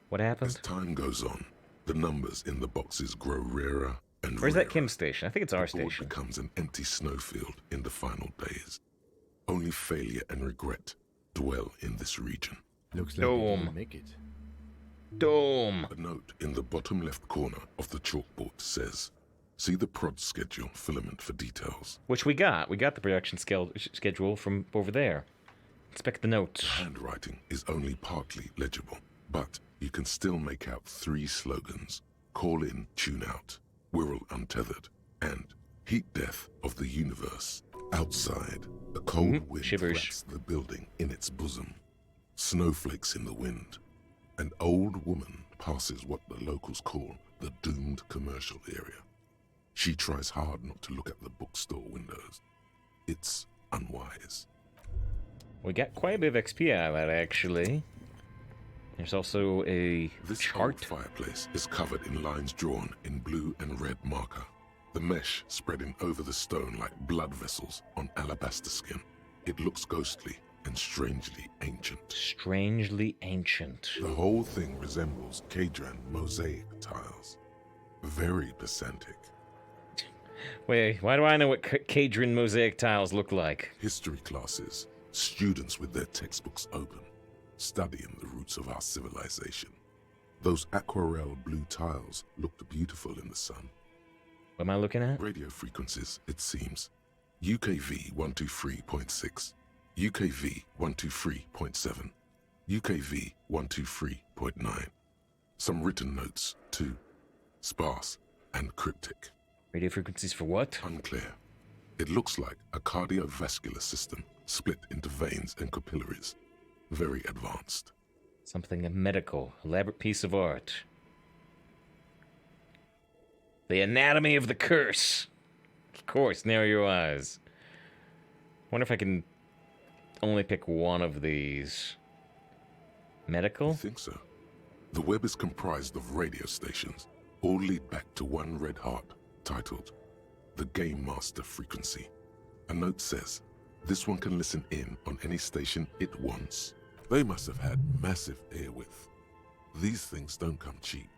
What As happened? time goes on, the numbers in the boxes grow rarer and Where's rarer. that Kim station? I think it's our The board station. becomes an empty snowfield in the final days. Only failure and regret dwell in this region. Looks like they Dome. didn't make it. Dome. A note in the bottom left corner of the chalkboard says, see the prod schedule filament for details. Which we got. We got the production schedule from over there. Inspect the notes. Handwriting is only partly legible, but you can still make out 3 slogans. Call in, tune out, Wirral untethered, and heat death of the universe. Outside, a cold wind Shivers. flaps the building in its bosom. Snowflakes in the wind. An old woman passes what the locals call the doomed commercial area. She tries hard not to look at the bookstore windows. It's unwise. We got quite a bit of XP out of that, actually. There's also a This chart. old fireplace is covered in lines drawn in blue and red marker. The mesh spreading over the stone like blood vessels on alabaster skin. It looks ghostly and strangely ancient. Strangely ancient. The whole thing resembles Kadran mosaic tiles. Very pedantic. Wait, why do I know what Kadran mosaic tiles look like? History classes, students with their textbooks open, studying the roots of our civilization. Those aquarelle blue tiles looked beautiful in the sun. What am I looking at? Radio frequencies, it seems. UKV 123.6, UKV 123.7, UKV 123.9. Some written notes, too. Sparse and cryptic. Radio frequencies for what? Unclear. It looks like a cardiovascular system split into veins and capillaries. Very advanced. Something medical. Elaborate piece of art. The anatomy of the curse. Of course, narrow your eyes. Wonder if I can only pick one of these. Medical? I think so. The web is comprised of radio stations. All lead back to one red heart, titled The Game Master Frequency. A note says, this one can listen in on any station it wants. They must have had massive airwidth. These things don't come cheap.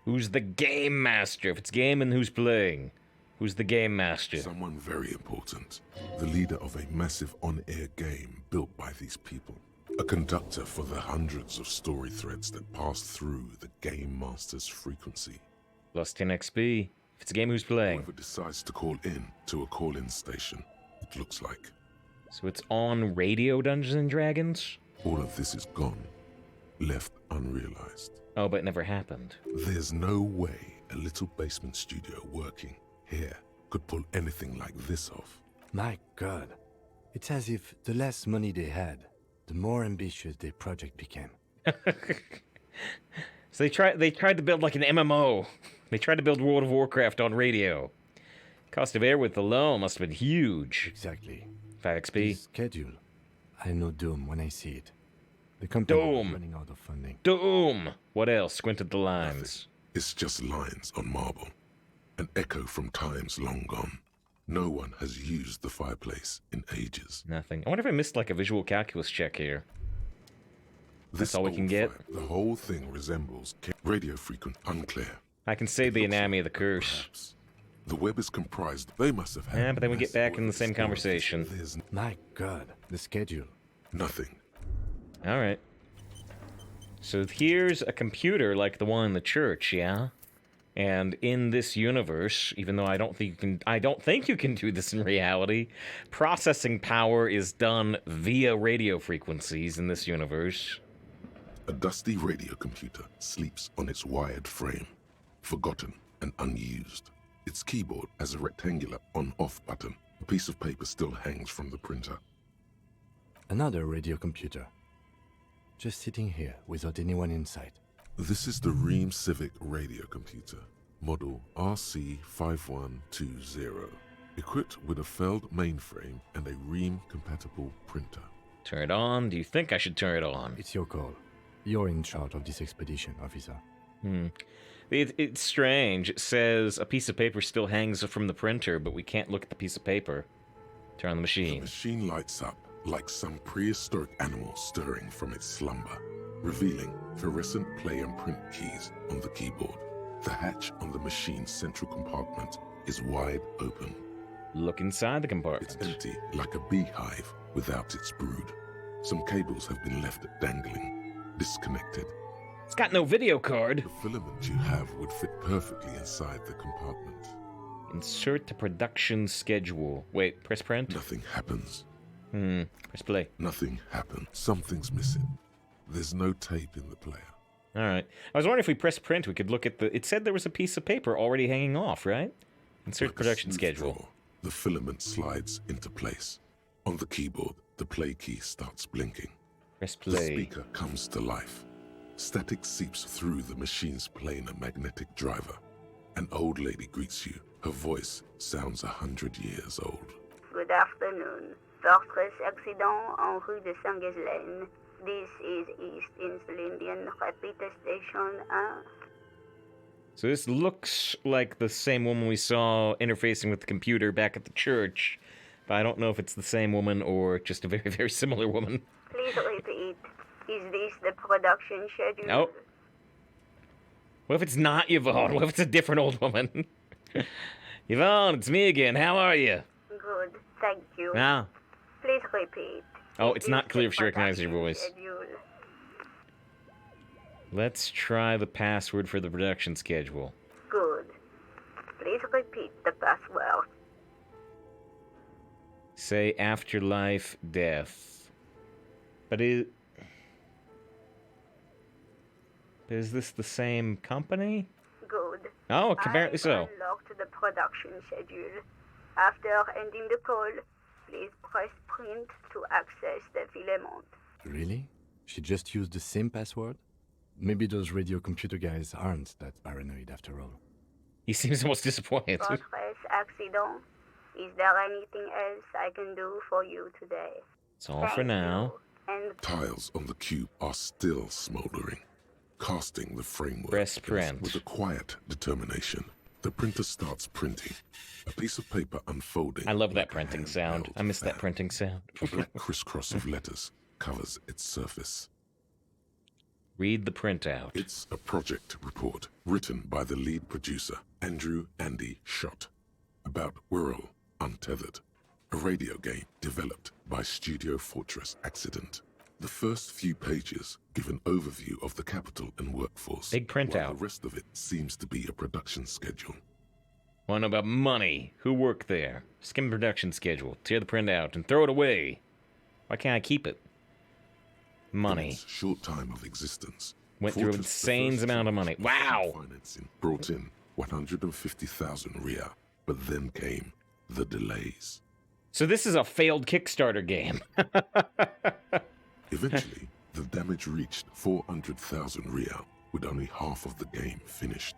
Who's the game master? If it's gaming, who's playing? Who's the game master? Someone very important. The leader of a massive on-air game built by these people. A conductor for the hundreds of story threads that pass through the Game Master's frequency. Plus 10 XP. If it's a game, who's playing? Whoever decides to call in to a call-in station, it looks like. So it's on radio Dungeons and Dragons? All of this is gone. Left unrealized. Oh, but it never happened. There's no way a little basement studio working here could pull anything like this off. My God. It's as if the less money they had, the more ambitious their project became. So they tried to build like an MMO. They tried to build World of Warcraft on radio. Cost of airwidth alone must have been huge. Exactly. 5 XP. The schedule. I know Doom when I see it. The company Doom. is running out of funding. Doom! What else? Squinted the lines. It's just lines on marble. An echo from times long gone. No one has used the fireplace in ages. Nothing. I wonder if I missed like a visual calculus check here. This all we old can get? fire, the whole thing resembles radio frequent, unclear. I can say It the looks anatomy like of the curse. perhaps. The web is comprised. They must have had. Yeah, but then we get massive back in the web same stories. conversation. There's My God. The schedule. nothing. Alright. So here's a computer like the one in the church, yeah? And in this universe, even though I don't think you can do this in reality, processing power is done via radio frequencies in this universe. A dusty radio computer sleeps on its wired frame, forgotten and unused. Its keyboard has a rectangular on-off button. A piece of paper still hangs from the printer. Another radio computer. Just sitting here without anyone in sight. This is the Ream Civic radio computer, model RC5120, equipped with a Feld mainframe and a Ream-compatible printer. Turn it on. Do you think I should turn it on? It's your call. You're in charge of this expedition, officer. It's strange. It says a piece of paper still hangs from the printer, but we can't look at the piece of paper. Turn on the The machine. machine lights up like some prehistoric animal stirring from its slumber, revealing fluorescent play and print keys on the keyboard. The hatch on the machine's central compartment is wide open. Look inside the It's compartment. empty like a beehive without its brood. Some cables have been left dangling, disconnected. It's got no video card. The filament you have would fit perfectly inside the compartment. Insert the production schedule. Wait, press print? Nothing happens. Press play. Nothing happens. Something's missing. There's no tape in the player. Alright. I was wondering if we press print, we could look at the... It said there was a piece of paper already hanging off, right? Insert Like a production smooth schedule. draw, the filament slides into place. On the keyboard, the play key starts blinking. Press The play. speaker comes to life. Static seeps through the machine's planar magnetic driver. An old lady greets you. Her voice sounds 100 years old. Good afternoon. Fortress accident en rue de Saint-Ghislaine. This is East Insulindian Repeater Station 1. So this looks like the same woman we saw interfacing with the computer back at the church. But I don't know if it's the same woman or just a very, very similar woman. Please repeat. Is this the production schedule? Nope. What if it's not Yvonne? What if it's a different old woman? Yvonne, it's me again. How are you? Good, thank you. Ah. Please repeat. Oh, Is it's this not the clear if she recognizes your production voice. schedule? Let's try the password for the production schedule. Good. Please repeat the password. Say afterlife death. But is this the same company? Good. Oh, apparently so. I've unlocked the production schedule. After ending the call, please press print to access the filament. Really? She just used the same password? Maybe those radio computer guys aren't that paranoid after all. He seems almost disappointed. Fortress accident. Is there anything else I can do for you today? That's all for now. And Tiles on the cube are still smoldering, casting the framework. Press print. With a quiet determination, the printer starts printing. A piece of paper unfolding. I love that like a printing sound. handheld I miss that fan. printing sound. A black crisscross of letters covers its surface. Read the printout. It's a project report written by the lead producer, Andrew Andy Schott, about Whirl Untethered, a radio game developed by Studio Fortress Accident. The first few pages give an overview of the capital and workforce. Big printout. While the rest of it seems to be a production schedule. Want to know about money? Who worked there? Skim production schedule. Tear the printout and throw it away. Why can't I keep it? In Money. its short time of existence, Went through Fortress, the insane first amount of money. tranche Wow! Financing brought in 150,000 Riyal, but then came the delays. So this is a failed Kickstarter game. Eventually, the damage reached 400,000 Riyal, with only half of the game finished.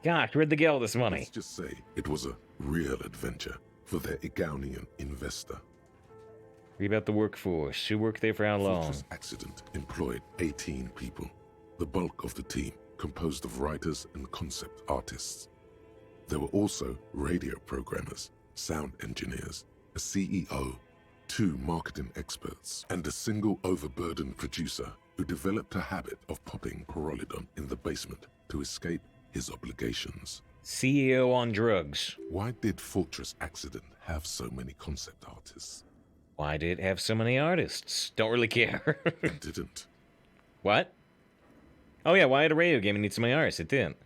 Gosh, where'd they get all this money? Let's just say it was a real adventure for their Igaunian investor. Read about the workforce. Who worked there for how long? Fortress Accident employed 18 people. The bulk of the team composed of writers and concept artists. There were also radio programmers, sound engineers, a CEO, 2 marketing experts, and a single overburdened producer who developed a habit of popping Pyrrolidon in the basement to escape his obligations. CEO on drugs. Why did Fortress Accident have so many concept artists? Why did it have so many artists? Don't really care. It didn't. What? Oh yeah, why had a radio game need so many artists? It didn't.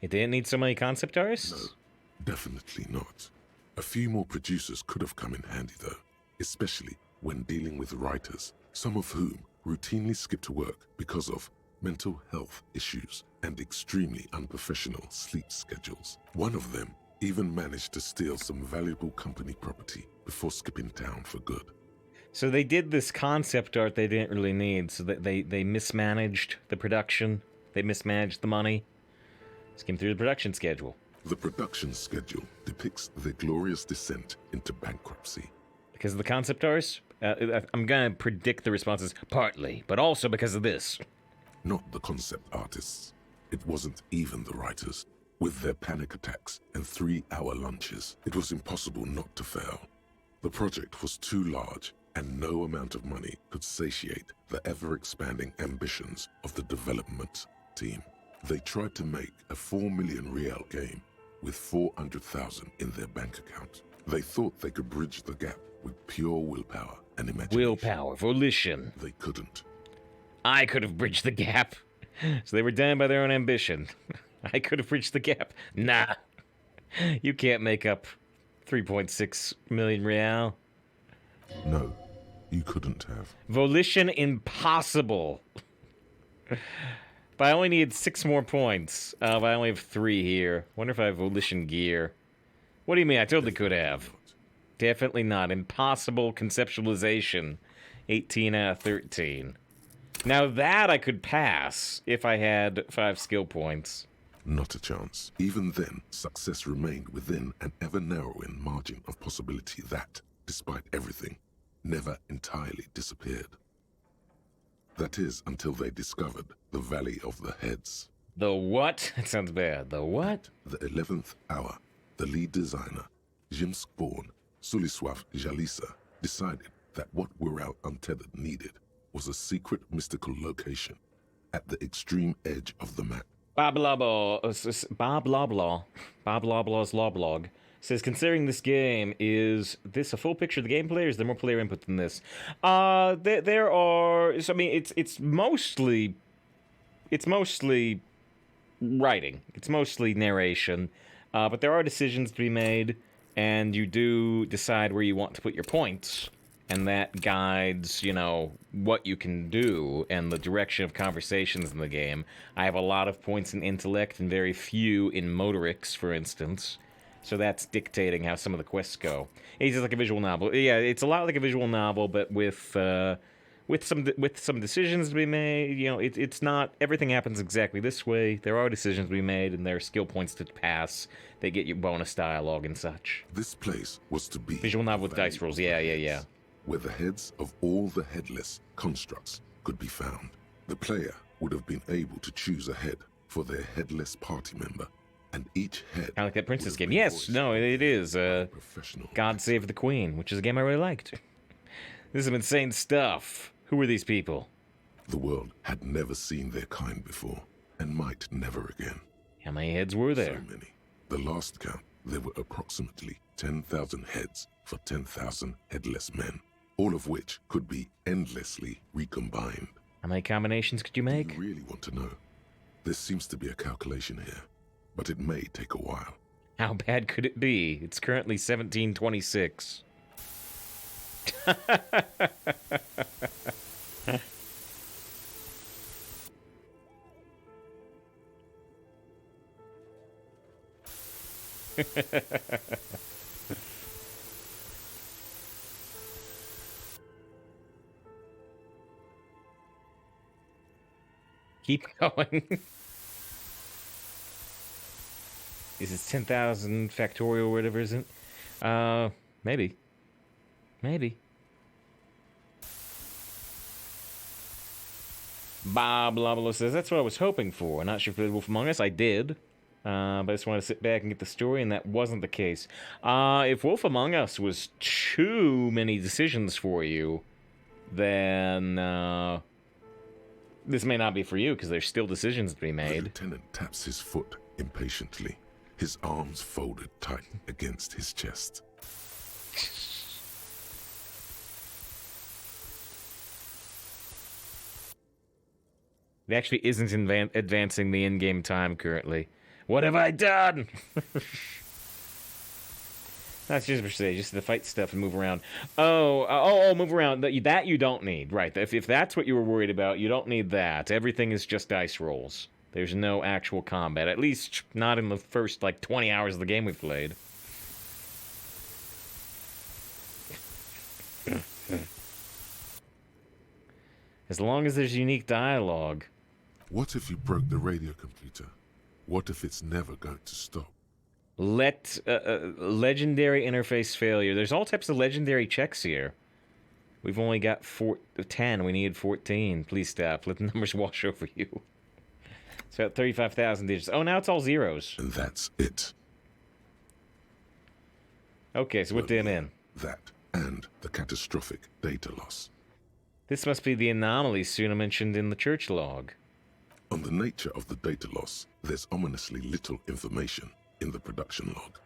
It didn't need so many concept artists? No, definitely not. A few more producers could have come in handy though, especially when dealing with writers, some of whom routinely skip to work because of mental health issues and extremely unprofessional sleep schedules. One of them even managed to steal some valuable company property before skipping town for good. So they did this concept art they didn't really need, so that they mismanaged the production. They mismanaged the money. Skim through the production schedule. The production schedule depicts their glorious descent into bankruptcy. Because of the concept arts? I'm gonna predict the responses partly, but also because of this. Not the concept artists. It wasn't even the writers. With their panic attacks and 3-hour lunches, it was impossible not to fail. The project was too large, and no amount of money could satiate the ever-expanding ambitions of the development team. They tried to make a 4 million Riyal game with 400,000 in their bank account. They thought they could bridge the gap with pure willpower and imagination. Willpower, volition. They couldn't. I could have bridged the gap. So they were damned by their own ambition. I could have bridged the gap. Nah. You can't make up 3.6 million Riyal. No, you couldn't have. Volition impossible. But I only need 6 more points. But I only have 3 here. Wonder if I have volition gear. What do you mean? I totally could have. Definitely not. Impossible conceptualization. 18 out of 13. Now that I could pass if I had 5 skill points. Not a chance. Even then, success remained within an ever-narrowing margin of possibility that, despite everything, never entirely disappeared. That is, until they discovered the Valley of the Heads. The what? That sounds bad. The what? The 11th hour, the lead designer, Jimsk-born Suliswav Jalisa, decided that what Whirl Untethered needed was a secret mystical location at the extreme edge of the map. Bob Loblaw's Loblog says, considering this game, is this a full picture of the gameplay, or is there more player input than this? There are. So, I mean, it's mostly writing. It's mostly narration, but there are decisions to be made. and you do decide where you want to put your points, and that guides, you know, what you can do and the direction of conversations in the game. I have a lot of points in intellect and very few in motorics, for instance. So that's dictating how some of the quests go. It's just like a visual novel. Yeah, it's a lot like a visual novel, but with some decisions to be made. You know, it's not everything happens exactly this way. There are decisions to be made, and there are skill points to pass. They get you bonus dialogue and such. This place was to be Visual novel with dice rolls. Yeah. Where the heads of all the headless constructs could be found. The player would have been able to choose a head for their headless party member, and each head... Kind of like that Princess game. Yes, no, it is. God Save the Queen, which is a game I really liked. This is some insane stuff. Who were these people? The world had never seen their kind before, and might never again. How many heads were there? So many. The last count, there were approximately 10,000 heads for 10,000 headless men, all of which could be endlessly recombined. How many combinations could you make? Do you really want to know? There seems to be a calculation here, but it may take a while. How bad could it be? It's currently 1726. Keep going. Is it 10,000 factorial or whatever, isn't it? Maybe. Maybe. Bob Lobelo says, that's what I was hoping for. I'm not sure if it was Wolf Among Us. I did. But I just wanted to sit back and get the story, and that wasn't the case. If Wolf Among Us was too many decisions for you, then this may not be for you, because there's still decisions to be made. The lieutenant taps his foot impatiently, his arms folded tight against his chest. It actually isn't advancing the in-game time currently. What have I done? That's just for say, just to fight stuff and move around. Oh, move around. That you don't need. Right, if that's what you were worried about, you don't need that. Everything is just dice rolls. There's no actual combat. At least not in the first, 20 hours of the game we played. As long as there's unique dialogue. What if you broke the radio computer? What if it's never going to stop? Legendary interface failure. There's all types of legendary checks here. We've only got 10. We need 14. Please stop. Let the numbers wash over you. It's about 35,000 digits. Oh, now it's all zeros. And that's it. Okay, so what did I'm in? That and the catastrophic data loss. This must be the anomaly Suna mentioned in the church log. On the nature of the data loss, there's ominously little information in the production log.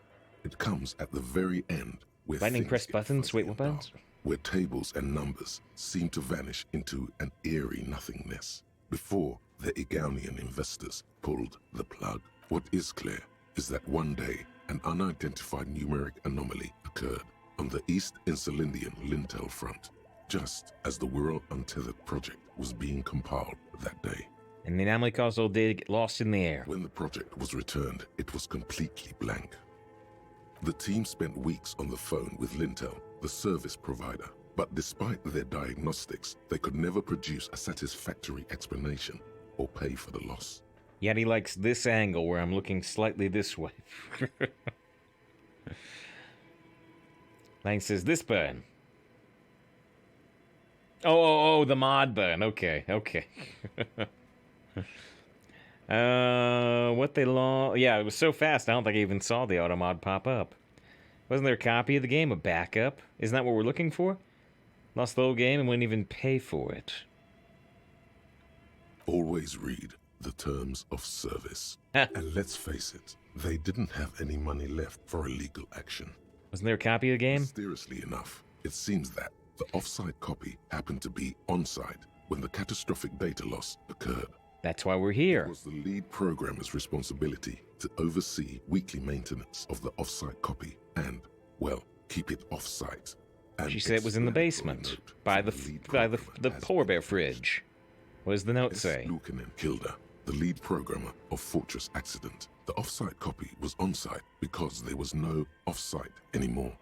It comes at the very end, where lightning press buttons. Wait, what buttons? Where tables and numbers seem to vanish into an eerie nothingness before the Egonian investors pulled the plug. What is clear is that one day an unidentified numeric anomaly occurred on the East Insulindian lintel front, just as the World Untethered project was being compiled that day. And the anomaly caused old data to get lost in the air. When the project was returned, it was completely blank. The team spent weeks on the phone with Lintel, the service provider, but despite their diagnostics, they could never produce a satisfactory explanation or pay for the loss. Yet he likes this angle where I'm looking slightly this way. Lang says, this burn. Oh, the mod burn. Okay. What they lost? Yeah, it was so fast, I don't think I even saw the auto mod pop up. Wasn't there a copy of the game, a backup? Isn't that what we're looking for? Lost the whole game and wouldn't even pay for it. Always read the terms of service. And let's face it, they didn't have any money left for illegal action. Wasn't there a copy of the game? Mysteriously enough, it seems that the off-site copy happened to be on-site when the catastrophic data loss occurred. That's why we're here. It was the lead programmer's responsibility to oversee weekly maintenance of the off-site copy and Well, keep it off-site. And She said it was in the explanatory basement, note by from the lead the programmer polar has bear been fridge. What does the note say? Lukanen Kilda, the lead programmer of Fortress Accident. The off-site copy was on-site because there was no off-site anymore.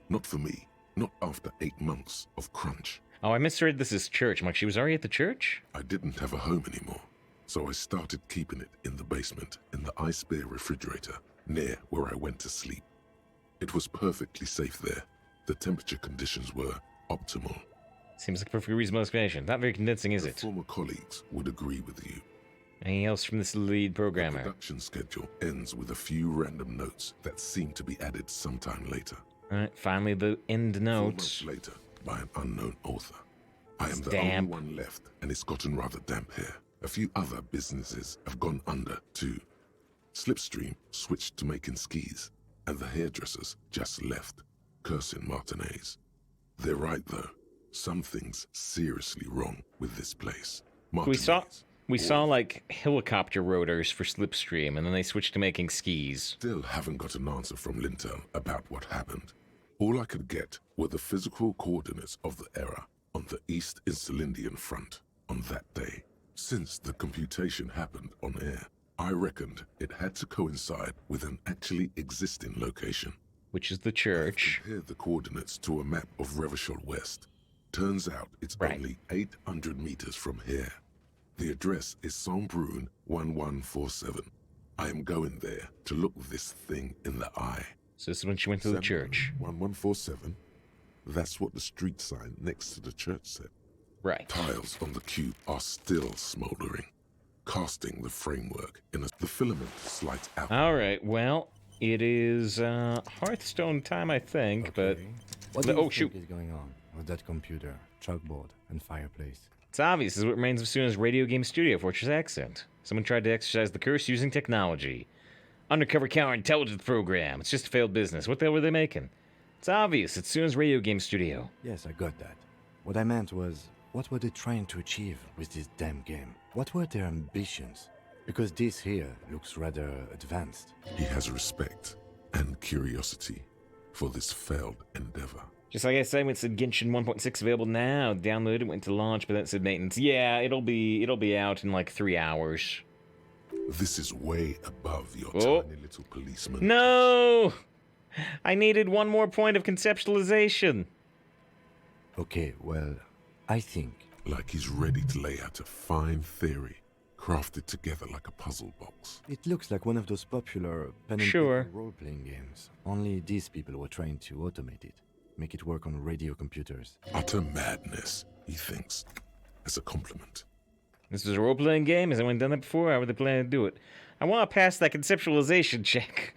Not for me. Not after 8 months of crunch. Oh, I misread this as church. I'm like, she was already at the church? I didn't have a home anymore, so I started keeping it in the basement in the ice bear refrigerator near where I went to sleep. It was perfectly safe there. The temperature conditions were optimal. Seems like a perfectly reasonable explanation. Not very convincing, is The it? former colleagues would agree with you. Anything else from this lead The programmer? production schedule ends with a few random notes that seem to be added sometime later. Alright, finally the end 4 notes. months later, by an unknown author. I am It's the damp. only one left, and it's gotten rather damp here. A few other businesses have gone under, too. Slipstream switched to making skis, and the hairdressers just left, cursing Martinez. They're right, though. Something's seriously wrong with this place. We saw Martinez, like helicopter rotors for Slipstream, and then they switched to making skis. Still haven't got an answer from Lintel about what happened. All I could get were the physical coordinates of the error on the East Insulindian front on that day. Since the computation happened on air, I reckoned it had to coincide with an actually existing location. Which is the I've church. compared the coordinates to a map of Revachol West. Turns out it's Right. only 800 meters from here. The address is Saint-Brun 1147. I am going there to look this thing in the eye. So this is when she went to the church. 1147. That's what the street sign next to the church said. Right. Tiles on the cube are still smoldering, casting the framework in the filament slides out. Alright, well, it is Hearthstone time, I think, but What do you oh, think shoot. is going on with that computer, chalkboard, and fireplace? It's obvious. This is what remains of Suna's radio game studio, Fortress Accent. Someone tried to exercise the curse using technology. Undercover counterintelligence program. It's just a failed business. What the hell were they making? It's obvious. It's Suna's radio game studio. Yes, I got that. What I meant was, what were they trying to achieve with this damn game? What were their ambitions? Because this here looks rather advanced. He has respect and curiosity for this failed endeavor. Just like I said, it said Genshin 1.6 available now. Download it, went to launch, but then it said maintenance. Yeah, it'll be out in like 3 hours. This is way above your Oh. tiny little policeman. No! I needed one more point of conceptualization. Okay, well, I think Like he's ready to lay out a fine theory, crafted together like a puzzle box. it looks like one of those popular pen and Sure. paper role-playing games. Only these people were trying to automate it, make it work on radio computers. Utter madness, he thinks, as a compliment. This is a role-playing game. Has anyone done that before? How would they plan to do it? I want to pass that conceptualization check.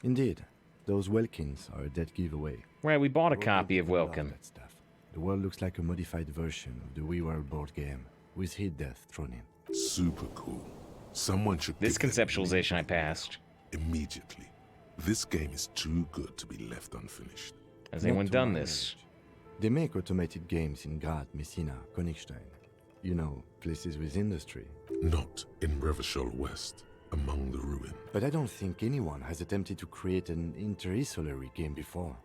Indeed, those Welkins are a dead giveaway. Right, we bought a Role-playing copy of people love Welcome. that stuff. The world looks like a modified version of the WeWorld board game, with hit death thrown in. Super cool. Someone should This give them conceptualization I passed. immediately. This game is too good to be left unfinished. Has Not anyone to done my this? knowledge. They make automated games in Graz, Messina, Königstein. You know, places with industry. Not in Revachol West, among the ruin. But I don't think anyone has attempted to create an interinsulary game before.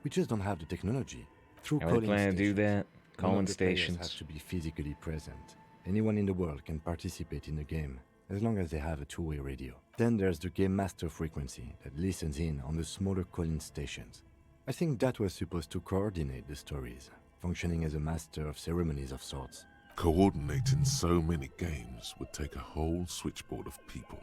We just don't have the technology. Through How are they calling planning to do stations, that? none of Calling the players stations. have to be physically present. Anyone in the world can participate in the game, as long as they have a two-way radio. Then there's the game master frequency that listens in on the smaller calling stations. I think that was supposed to coordinate the stories, functioning as a master of ceremonies of sorts. Coordinating so many games would take a whole switchboard of people,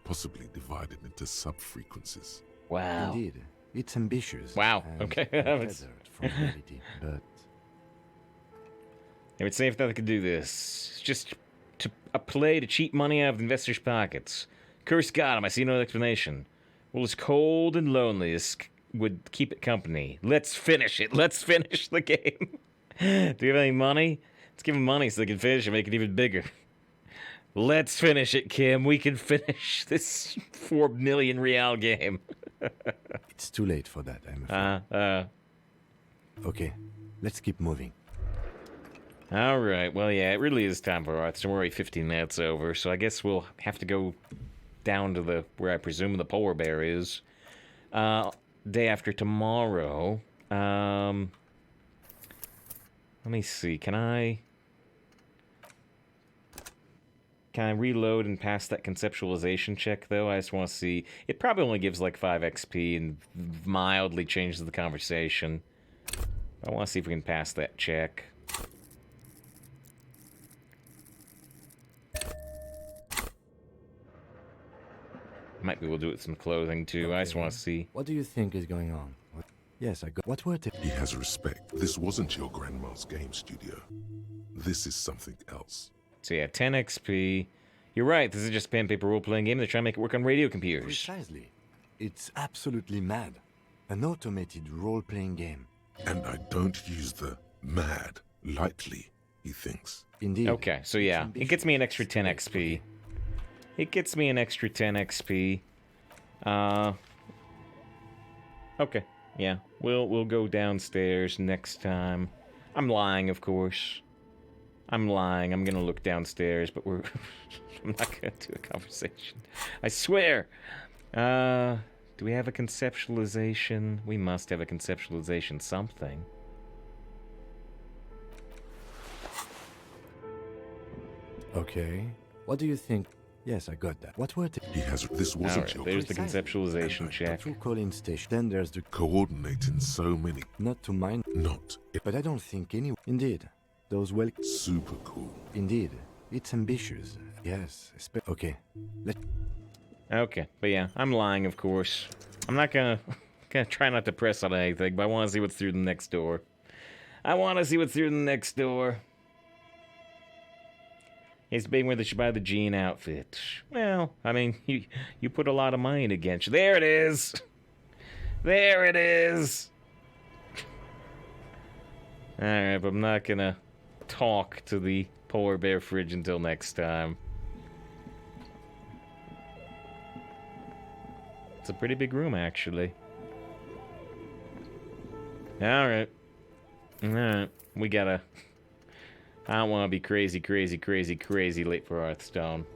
possibly divided into sub-frequencies. Wow. Indeed, it's ambitious. Wow, and okay. tethered from reality, but They would say if that they could do this. It's just a play to cheat money out of investors' pockets. Curse got him. I see no explanation. Well, it's cold and lonely. This would keep it company. Let's finish it. Let's finish the game. Do you have any money? Let's give them money so they can finish it, make it even bigger. Let's finish it, Kim. We can finish this 4 million real game. it's too late for that, I'm afraid. Okay, let's keep moving. All right. Well, yeah, it really is time for Arthur. We're already 15 minutes over, so I guess we'll have to go down to where I presume the polar bear is. day after tomorrow. Let me see. Can I reload and pass that conceptualization check, though? I just want to see. It probably only gives like 5 XP and mildly changes the conversation. I want to see if we can pass that check. Might be able to do it with some clothing, too. I just want to see. What do you think is going on? Yes, I got... What were the... He has respect. This wasn't your grandma's game studio. This is something else. So yeah, 10 XP. You're right, this is just a pen paper role-playing game. They're trying to make it work on radio computers. Precisely. It's absolutely mad. An automated role-playing game. And I don't use the mad lightly, he thinks. Indeed. Okay, so yeah, it gets me an extra 10 XP. It gets me an extra 10 XP. Okay, yeah. We'll go downstairs next time. I'm lying, of course. I'm lying. I'm gonna look downstairs, but we're... I'm not gonna do a conversation. I swear! Do we have a conceptualization? We must have a conceptualization something. Okay. What do you think? Yes, I got that. What were the... He has... This wasn't Alright, your... there's the conceptualization check. True calling station. Then there's the... Coordinating so many... Not to mind... Not... But I don't think any... Indeed. Those well... Super cool. Indeed. It's ambitious. Yes. Okay. Okay, but yeah, I'm lying, of course. I'm not gonna try not to press on anything, but I want to see what's through the next door. I want to see what's through the next door. It's being where they should buy the jean outfit. Well, I mean, you put a lot of money against you. There it is. There it is. All right, but I'm not gonna talk to the polar bear fridge until next time. It's a pretty big room, actually. Alright. Alright. We gotta... I don't want to be crazy late for Hearthstone.